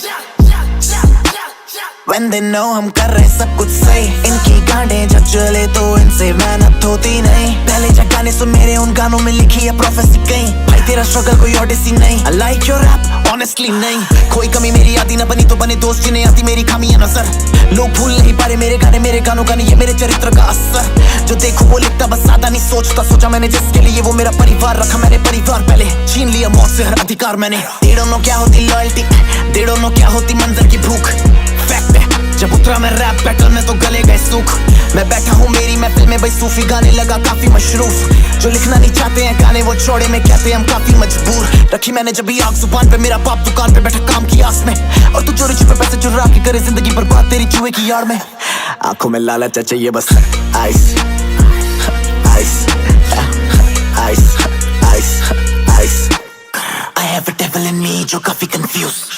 When they know हम कर रहे सब कुछ सही इनकी गांडें जब चले तो इनसे मेहनत होती नहीं पहले जब गाने सुन मेरे उन गानों में लिखी है प्रोफेसी कहीं भाई तेरा स्ट्रगल कोई ओडिसी नहीं I like your rap honestly नहीं कोई कमी मेरी आदि ना बनी तो बने दोस्त जिन्हें आती मेरी खामियां नजर लोग भूल नहीं पा रहे मेरे गानों का नहीं ये मेरे चरित्र का असर जो देखो वो लिखता बस ज्यादा नहीं सोचा मैंने जिसके लिए वो मेरा परिवार रखा मैंने परिवार पहले छीन लिया मौत से हर अधिकार मैंने They don't know क्या होती लॉयल्टी They don't know क्या होती मंजर की भूख फैक्ट है जब उतरा मैं रैप बैटल में तो गले गए सूख मैं बैठा हूँ मेरी महफिल में भाई सूफी गाने लगा काफी मशरूफ जो लिखना नहीं चाहते हैं गाने वो छोड़े में कहते हैं हम काफी मजबूर रखी मैंने जब भी आग जुबान पे मेरा बाप दुकान पे बैठा काम की आस में और तू चोरी छुपे पैसे चुरा के करे जिंदगी बर्बाद तेरी जुए की यार में आंखों में लालच है चाहिए बस ice ice ice ice ice I have a devil in me जो काफी confused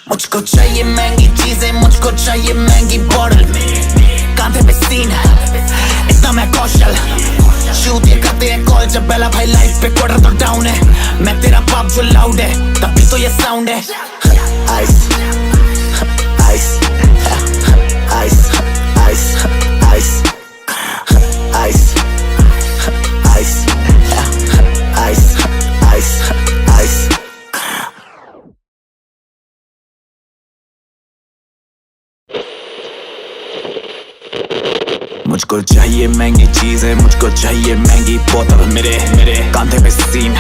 मुझको चाहिए महंगी चीजें मुझको चाहिए महंगी बॉटल कांधे पे सीन इतना मैं कौशल शूट ये करते हैं कॉल जब बेला भाई लाइफ पे क्वार्टर तो डाउन है मैं तेरा बाप जो लाउड है तभी तो ये साउंड है ice ice ice ice ice ice ice ice ice ice मुझको चाहिए महंगी चीजें मुझको चाहिए महंगी बोतल मेरे कांधे पे सीन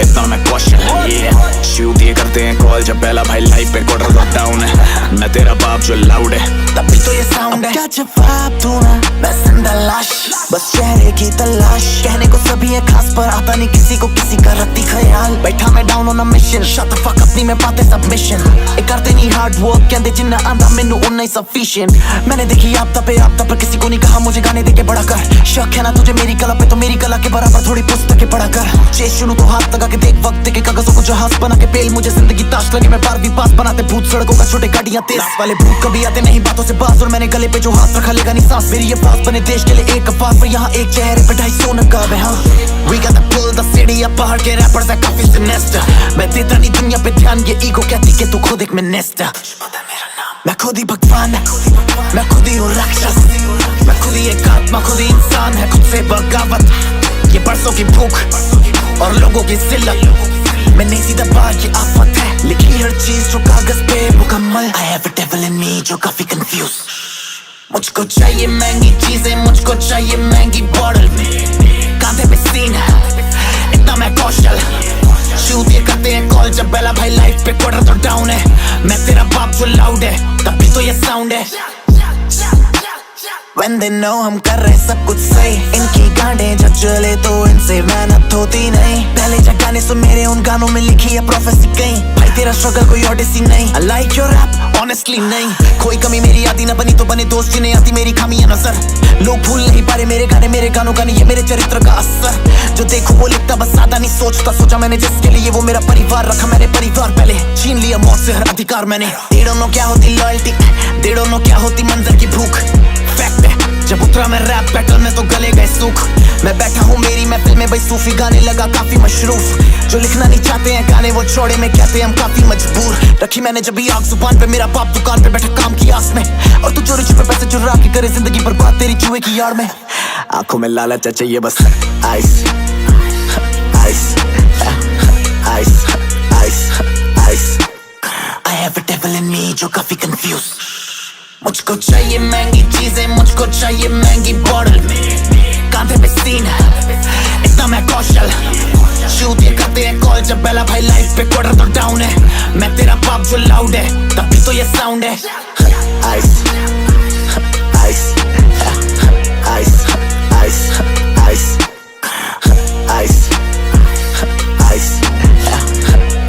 इतना मैं कौशल शूट ये करते हैं कॉल जब पहला भाई लाइफ पे क्वार्टर तो डाउन है मैं तेरा बाप जो लाउड है तभी तो ये साउंड है क्या जवाब दूंगा मैं जिंदा लाश बस चेहरे चेहरे की तलाश, कहने को सभी है खास पर आता नहीं किसी को किसी का रत्ती ख्याल। बैठा मैं down on a mission, shut the fuck अपनी में पाते सबमिशन। ये करते नहीं हार्ड वर्क, कहते जिन्ना आंदा मैनू उन्ना ही सफिशिएंट। मैंने देखी आपदा पर किसी को नहीं कहा मुझे गाने देके बड़ा कर। शक है ना तुझे मेरी कला पे, तो मेरी कला के बराबर थोड़ी पुस्तकें पढ़ा कर। चेस शुरू तो हाथ लगा के देख वक्त के कागजों को जहाज बना के पेल। मुझे जिंदगी ताश लगे, मैं 12वीं पास बनाते भूत सड़कों का छोटे गाड़ियां तेज वाले भूत कभी आते नहीं बातों से बाज। और मैंने गले पे जो हाथ रखा लेगा नहीं सांस। मेरी ये फास बने देश के लिए एक अफवाह, पर यहाँ एक चेहरे पे 250 नकाब है। हाँ We got to pull the city up, पहाड़ के रैपर्स है काफी सिनेस्टर। मैं देता नहीं दुनिया पे ध्यान, ये ईगो कहती कि तू खुद एक मिनिस्टर। मैं खुद ही भगवान, मैं खुद ही हूँ राक्षस, मैं खुद ही एक आत्मा, खुद ही इंसान है, खुद से बगावत। ये बरसों की भूख और लोगों की जिल्लत, मैं नहीं सीधा बार ये आफत है। लिखी हर चीज जो कागज पे मुकम्मल। I have a devil in me जो काफी confused। मुझको चाहिए महंगी चीजें, मुझको चाहिए महंगी बॉटल, कांधे पे सीन इतना मैं कौशल। शूट ये करते हैं कॉल जब बेला भाई लाइफ पे क्वार्टर तो डाउन है। मैं तेरा बाप जो लाउड है तभी तो ये साउंड है। When they know हम कर रहे सब कुछ सही, इनकी गांडें जब चले तो इनसे मेहनत होती नहीं। पहले जब गाने सुन मेरे उन गानों में लिखी है प्रोफेसी कहीं। भाई तेरा स्ट्रगल कोई ओडिसी नहीं। I like your rap honestly नहीं। कोई कमी मेरी आदि ना बनी तो बने दोस्त जिन्हें आती मेरी खामियां नजर। लोग भूल नहीं पा रहे मेरे गानों का नहीं, ये मेरे चरित्र का असर। जो देखो वो लिखता बस ज्यादा नहीं सोचता। सोचा मैंने जिसके लिए वो मेरा परिवार रखा मैंने परिवार पहले। छीन लिया मौत से हर अधिकार मैंने। They don't know क्या होती लॉयल्टी, they don't know क्या होती मंजर की भूख। फैक्ट है जब उतरा मैं रैप बैटल में तो गले गए सूख। मैं बैठा हूँ मेरी महफिल में भाई सूफी गाने लगा काफी मशरूफ। जो लिखना नहीं चाहते हैं गाने वो छोड़े में कहते हैं हम काफी मजबूर। रखी मैंने जब भी आग जुबान पे, मेरा बाप दुकान पे बैठा काम की आस में। और तू चोरी छुपे पैसे चुरा के करे जिंदगी बर्बाद तेरी जुए की यार में। आंखों में लालच है चाहिए बस ice ice ice ice ice. I have a devil in me जो काफी confused। मुझको चाहिए महंगी चीजें, मुझको चाहिए महंगी बॉटल, कांधे पे सीन इतना मैं कौशल। शूट ये करते हैं कॉल जब बेला भाई लाइफ पे क्वार्टर तो डाउन है। मैं तेरा बाप जो लाउड है तभी तो ये साउंड है। Ice ice ice ice ice ice ice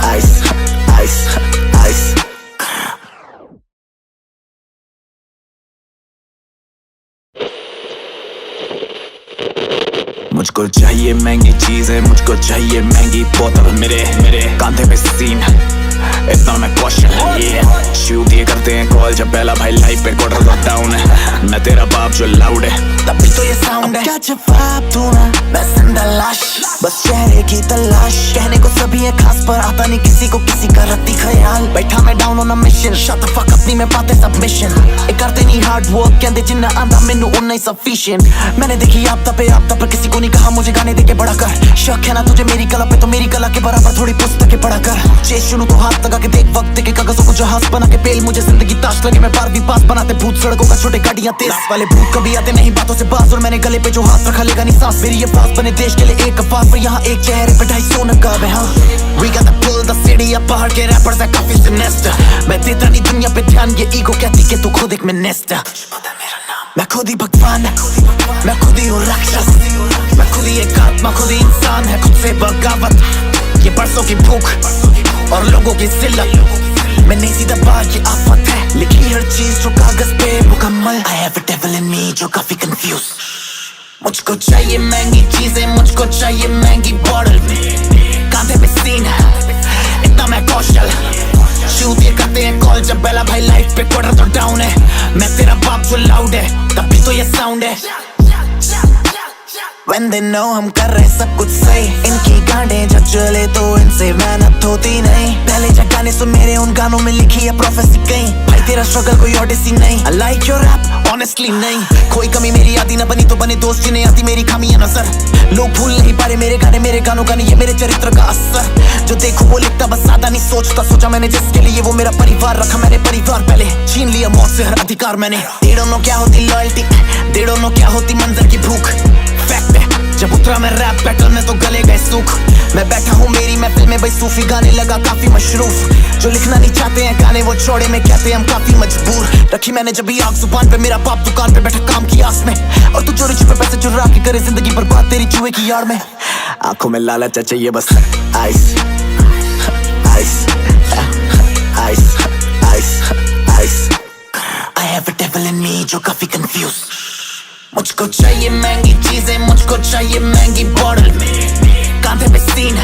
ice ice ice. मुझको चाहिए महंगी चीजें, मुझको चाहिए महंगी बोतल, मेरे कांधे पे सीन इतना मैं कौशल। शूट ये करते हैं कॉल जब पहला भाई लाइफ पे क्वार्टर तो डाउन है। मैं तेरा बाप जो लाउड है तभी तो ये साउंड है। क्या जवाब दूं मैं जिंदा लाश, बस चेहरे की तलाश, कहने को सभी है खास पर आता नहीं किसी को किसी का रत्ती ख्याल। बैठा मैं down on a mission, shut the fuck अपनी में पाते सबमिशन। ये करते नहीं हार्ड वर्क, कहते जिन्ना आंदा मैनू उन्ना ही सफिशिएंट। मैंने देखी आपदा पर किसी को नहीं कहा मुझे गाने देके बड़ा कर। शक है ना तुझे मेरी कला पे, तो मेरी कला के बराबर थोड़ी पुस्तकें पढ़ा कर। चेस शुरू तो हाथ लगा के देख वक्त के कागजों को जहाज बना के पेल। मुझे जिंदगी ताश लगे, मैं 12वीं पास बनाते भूत सड़कों का छोटे गाड़ियां तेज वाले भूत कभी आते नहीं बातों से बाज। और मैंने गले पे जो हाथ रखा लेगा नहीं सांस। मेरी ये फास बने देश के लिए एक अफवाह, पर यहाँ एक चेहरे पे 250 नकाब है। हाँ We got to pull the city up, पहाड़ के रैपर्स है काफी सिनेस्टर। मैं देता नहीं दुनिया पे ध्यान, ये ईगो कहती कि तू खुद एक मिनिस्टर। मैं खुद ही भगवान, मैं खुद ही हूँ राक्षस, मैं खुद ही एक आत्मा, खुद ही इंसान है, खुद से बगावत। ये बरसों की भूख और लोगों की जिल्लत, मैं नहीं सीधा बार ये आफत है। लिखी हर चीज जो कागज पे मुकम्मल। I have a devil in me जो काफी confused। मुझको चाहिए महंगी चीजें, मुझको चाहिए महंगी बॉटल, कांधे पे सीन इतना मैं कौशल। शूट ये करते हैं कॉल जब बेला भाई लाइफ पे क्वार्टर तो डाउन है। मैं तेरा बाप जो लाउड है तभी तो ये साउंड है। When they know हम कर रहे सब कुछ सही, इनकी गांडें जब चले तो इनसे मेहनत होती नहीं। पहले जब गाने सुन मेरे उन गानों में लिखी है प्रोफेसी कहीं। भाई तेरा स्ट्रगल कोई ओडिसी नहीं। I like your rap honestly नहीं। कोई कमी मेरी आदि ना बनी तो बने दोस्त जिन्हें आती मेरी खामियां नजर। लोग भूल नहीं पा रहे मेरे गानों का नहीं, ये मेरे चरित्र का असर। जो देखो वो लिखता बस ज्यादा नहीं सोचता। सोचा मैंने जिसके लिए वो मेरा परिवार रखा मैंने परिवार पहले। छीन लिया मौत से हर अधिकार मैंने। They don't know क्या होती लॉयल्टी, they don't know क्या होती मंजर की भूख। फैक्ट है जब उतरा मैं रैप बैटल में तो गले गए सूख। मैं बैठा हूँ मेरी महफिल में भाई सूफी गाने लगा काफी मशरूफ। जो लिखना नहीं चाहते हैं गाने वो छोड़े में कहते हैं हम काफी मजबूर। रखी मैंने जब भी आग जुबान पे, मेरा बाप दुकान पे बैठा काम की आस में। और तू चोरी छुपे पैसे चुरा के करे जिंदगी बर्बाद तेरी जुए की यार में। आंखों में लालच चाहिए बस ice ice ice ice ice. I have a devil in me जो काफी confused। मुझको चाहिए महंगी चीजें, मुझको चाहिए महंगी बॉटल, कांधे पे सीन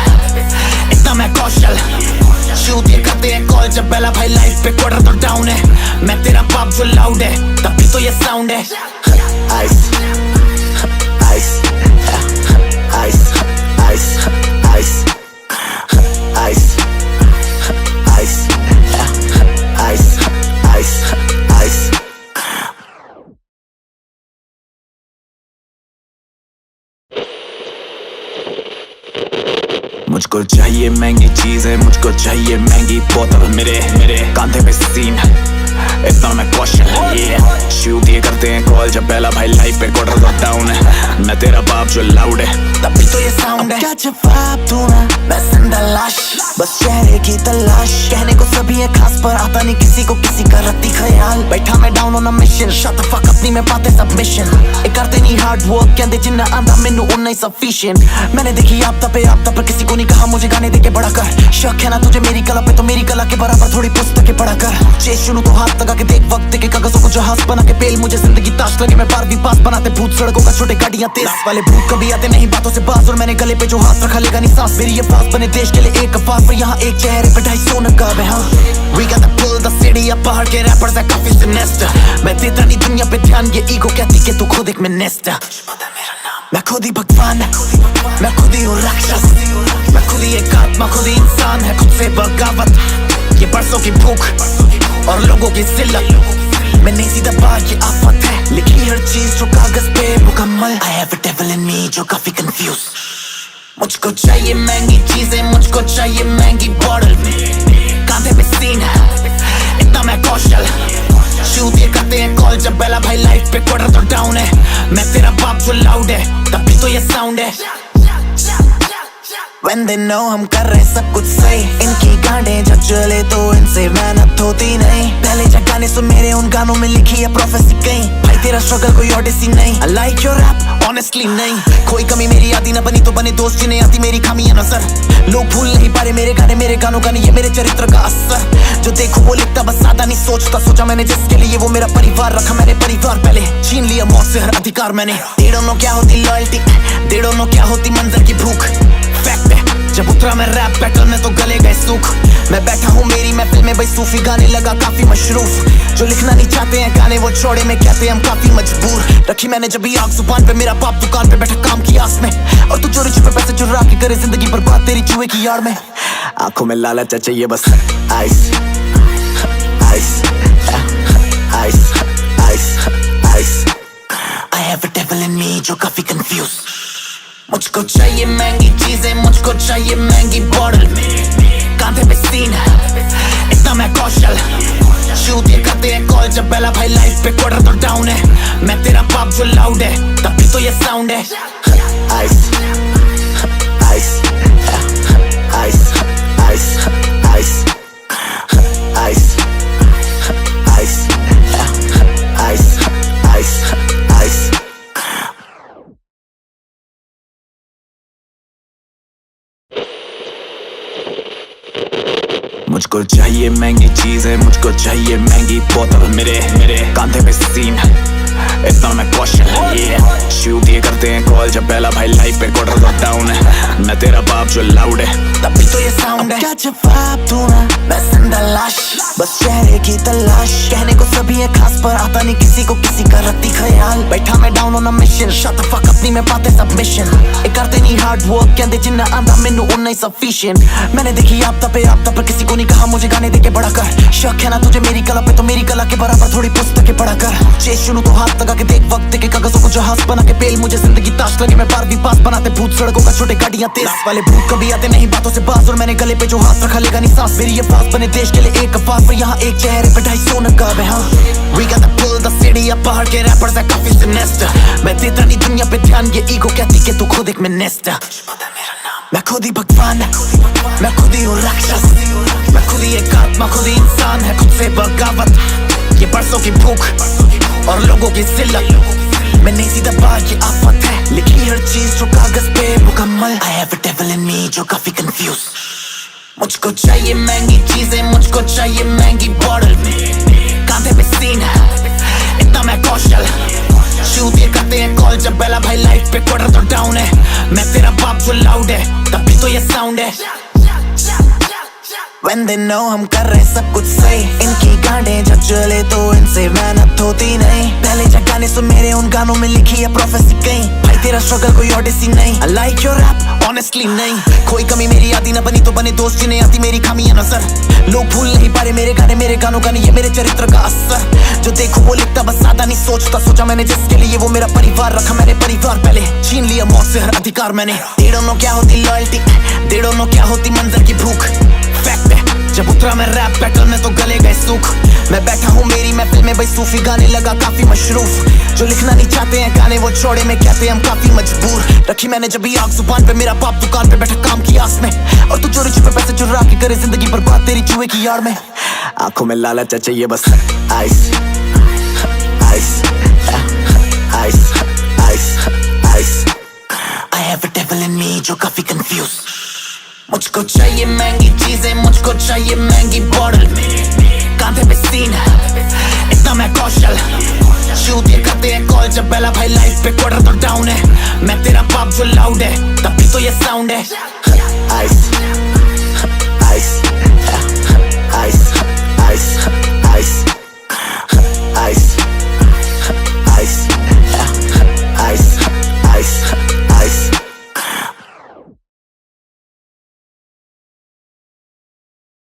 इतना मैं कौशल। शूट ये करते हैं कॉल जब बेला भाई लाइफ पे क्वार्टर तो डाउन है। मैं तेरा बाप जो लाउड है तभी तो ये साउंड है। Ice ice ice ice ice ice ice ice ice ice. मुझको चाहिए महंगी चीजें, मुझको चाहिए महंगी बोतल, मेरे मेरे कांधे पे सीन इतना मैं कौशल। शूट ये करते हैं कॉल जब पहला भाई लाइफ पे क्वार्टर तो डाउन है। मैं तेरा बाप जो लाउड है तभी तो ये साउंड है। क्या जवाब दूं मैं जिंदा लाश, बस चेहरे की तलाश। कहने को सभी है खास पर आता नहीं किसी को किसी का रत्ती ख्याल। बैठा मैं down on a mission, shut the fuck अपनी में पाते सबमिशन। ये करते नहीं हार्ड वर्क कहते जिन्ना आंदा मैनू उन्ना ही सफिशिएंट। मैंने देखी आपदा पे आपदा पर किसी को नहीं कहा मुझे गाने दे के बड़ा कर। शक है ना तुझे मेरी कला पे तो मेरी कला के बराबर थोड़ी पुस्तकें पढ़ा कर। चेस शुरू तो हाथ लगा के देख वक्त के कागजों को जहाज बना के पेल मुझे जिंदगी ताश लगे। मैं 12वीं पास बनाते भूत सड़कों का छोटे गाड़ियां तेज वाले भूत कभी आते नहीं बातों से बाज। और मैंने गले पे जो हाथ रखा लेगा नहीं सांस। मेरी ये पास बने देश के लिए एक अफवाह पर यहाँ एक चेहरे पे 250 नकाब है। हाँ We got to pull the city up, पहाड़ के रैपर्स है काफी सिनेस्टर। मैं देता नहीं दुनिया पे ध्यान, ये ईगो कहती कि तू खुद एक मिनिस्टर। मैं खुद ही भगवान, मैं खुद ही हूँ राक्षस। मैं खुद ही एक आत्मा, खुद ही इंसान है, खुद से बगावत। ये बरसों की भूख और लोगों की जिल्लत में नहीं सीधा बात ये आफत है। लिखी हर चीज जो कागज पे मुकम्मल। I have a devil in me जो काफी confused। मुझको चाहिए महंगी चीजें, मुझको चाहिए महंगी बॉटल, कांधे पे सीन इतना मैं कौशल। शूट ये करते हैं कॉल जब बेला भाई लाइफ पे क्वार्टर तो डाउन है। मैं तेरा बाप जो लाउड है तभी तो ये साउंड है। When they know हम कर रहे सब कुछ सही, इनकी गांडें जब चले तो इनसे मेहनत होती नहीं। पहले जब गाने सुन मेरे उन गानों में लिखी है प्रोफेसी कहीं। भाई तेरा स्ट्रगल कोई ओडिसी नहीं। I like your rap honestly नहीं। कोई कमी मेरी आदि ना बनी तो बने दोस्त जिन्हें आती मेरी खामियां नजर। लोग भूल नहीं पा रहे मेरे गाने, मेरे गानों का नहीं ये मेरे चरित्र का असर। जो देखो वो लिखता बस ज्यादा नहीं सोचता। सोचा मैंने जिसके लिए वो मेरा परिवार रखा मैंने परिवार पहले। छीन लिया मौत से हर अधिकार मैंने। They don't know क्या होती लॉयल्टी, they don't know क्या होती मंजर की भूख। फैक्ट है जब उतरा मैं रैप बैटल में तो गले गए सूख। मैं बैठा हूँ मेरी महफिल में भाई सूफी गाने लगा काफी मशरूफ। जो लिखना नहीं चाहते हैं गाने वो छोड़े में कहते हैं हम काफी मजबूर। रखी मैंने जब भी आग जुबान पे, मेरा बाप दुकान पे बैठा काम की आस में। और तू चोरी छुपे पैसे चुरा के करे जिंदगी बर्बाद तेरी जुए की यार में। आंखों में लालच चाहिए बस ice ice ice ice ice. I have a devil in me जो काफी confused। मुझको चाहिए महंगी चीजें, मुझको चाहिए महंगी बॉटल, कांधे पे सीन इतना मैं कौशल। शूट ये करते हैं कॉल जब बेला भाई लाइफ पे क्वार्टर तो डाउन है। मैं तेरा बाप जो लाउड है तभी तो ये साउंड है। Ice ice ice ice ice ice ice ice ice ice. मुझको चाहिए महंगी चीजें, मुझको चाहिए महंगी बोतल, मेरे मेरे कांधे पे सीन इतना मैं कौशल। शूट ये करते हैं कॉल जब पहला भाई लाइफ पे क्वार्टर तो डाउन है। मैं तेरा बाप जो लाउड है तभी तो ये साउंड है। क्या जवाब दूं मैं जिंदा लाश, बस चेहरे की तलाश। कहने को सभी है खास पर आता नहीं किसी को किसी का रत्ती ख्याल। बैठा मैं down on a mission, shut the fuck अपनी में पाते सबमिशन। ये करते नहीं हार्ड वर्क कहते जिन्ना आंदा मैनू उन्ना ही सफिशिएंट। मैंने देखी आपदा पे आपदा पर किसी को नहीं कहा मुझे गाने दे के बड़ा कर। शक है ना तुझे मेरी कला पे तो मेरी कला के बराबर थोड़ी पुस्तकें पढ़ा कर। चेस शुरू तो हाथ लगा के देख वक्त के कागजों को जहाज बना के पेल मुझे जिंदगी ताश लगे। मैं 12वीं पास बनाते भूत सड़कों का छोटे गाड़ियां तेज वाले भूत कभी आते नहीं बातों से बाज। और मैंने गले पे जो हाथ रखा लेगा नहीं सांस। मेरी ये पास बने देश के लिए एक अफवाह पर यहाँ एक चेहरे पे 250 नकाब है। हाँ We got to pull the city up, पहाड़ के रैपर्स है काफी सिनेस्टर। मैं देता नहीं दुनिया पे ध्यान, ये ईगो कहती कि तू खुद एक मिनिस्टर। मैं खुद ही भगवान, मैं खुद ही हूँ राक्षस। मैं खुद ही एक आत्मा, खुद ही इंसान है, खुद से बगावत। ये बरसों की भूख और लोगों की जिल्लत में नहीं सीधा बात ये आफत है। जो काफी कंफ्यूज। मुझको चाहिए महंगी चीजें, मुझको चाहिए महंगी बॉटल, कांधे पे सीन इतना मैं कौशल। शूट ये करते हैं कॉल जब बेला भाई लाइफ पे क्वार्टर तो डाउन है। मैं तेरा बाप जो लाउड है तभी तो ये साउंड है। When they know हम कर रहे सब कुछ सही, इनकी गांडें जब चले तो इनसे मेहनत होती नहीं। पहले जब गाने सुन मेरे उन गानों में लिखी है प्रोफेसी कहीं, भाई तेरा स्ट्रगल कोई ओडिसी नहीं। I like your rap honestly नहीं, कोई कमी मेरी आती ना बनी तो बने दोस्त जिन्हें आती मेरी खामियां नजर। लोग भूल नहीं पा रहे मेरे गानों का नहीं ये मेरे चरित्र का असर। जो देखो वो लिखता बस ज्यादा नहीं सोचता, सोचा मैंने जिसके लिए वो मेरा परिवार रखा मैंने परिवार पहले, छीन लिया मौत से हर अधिकार मैंने। They don't know क्या होती लॉयल्टी, they don't know क्या होती मंजर की भूख। फैक्ट है जब उतरा मैं रैप बैटल में तो गले गए सूख। मैं बैठा हूँ मेरी महफिल में भाई सूफी गाने लगा काफी मशरूफ। जो लिखना नहीं चाहते हैं गाने वो छोड़े में कहते हैं हम काफी मजबूर। रखी मैंने जब भी आग जुबान पे, मेरा बाप दुकान पे बैठा काम की आस में, और तू चोरी छुपे पैसे चुरा के करे जिंदगी बर्बाद तेरी जुए की यार में। आंखों में लालच है चाहिए बस ice ice ice ice ice. I have a devil in me जो काफी confused। मुझको चाहिए महंगी चीजें, मुझको चाहिए महंगी बॉटल, कांधे पे सीन इतना मैं कौशल। शूट ये करते हैं कॉल जब बेला भाई लाइफ पे क्वार्टर तो डाउन है। मैं तेरा बाप जो लाउड है तभी तो ये साउंड है। आइस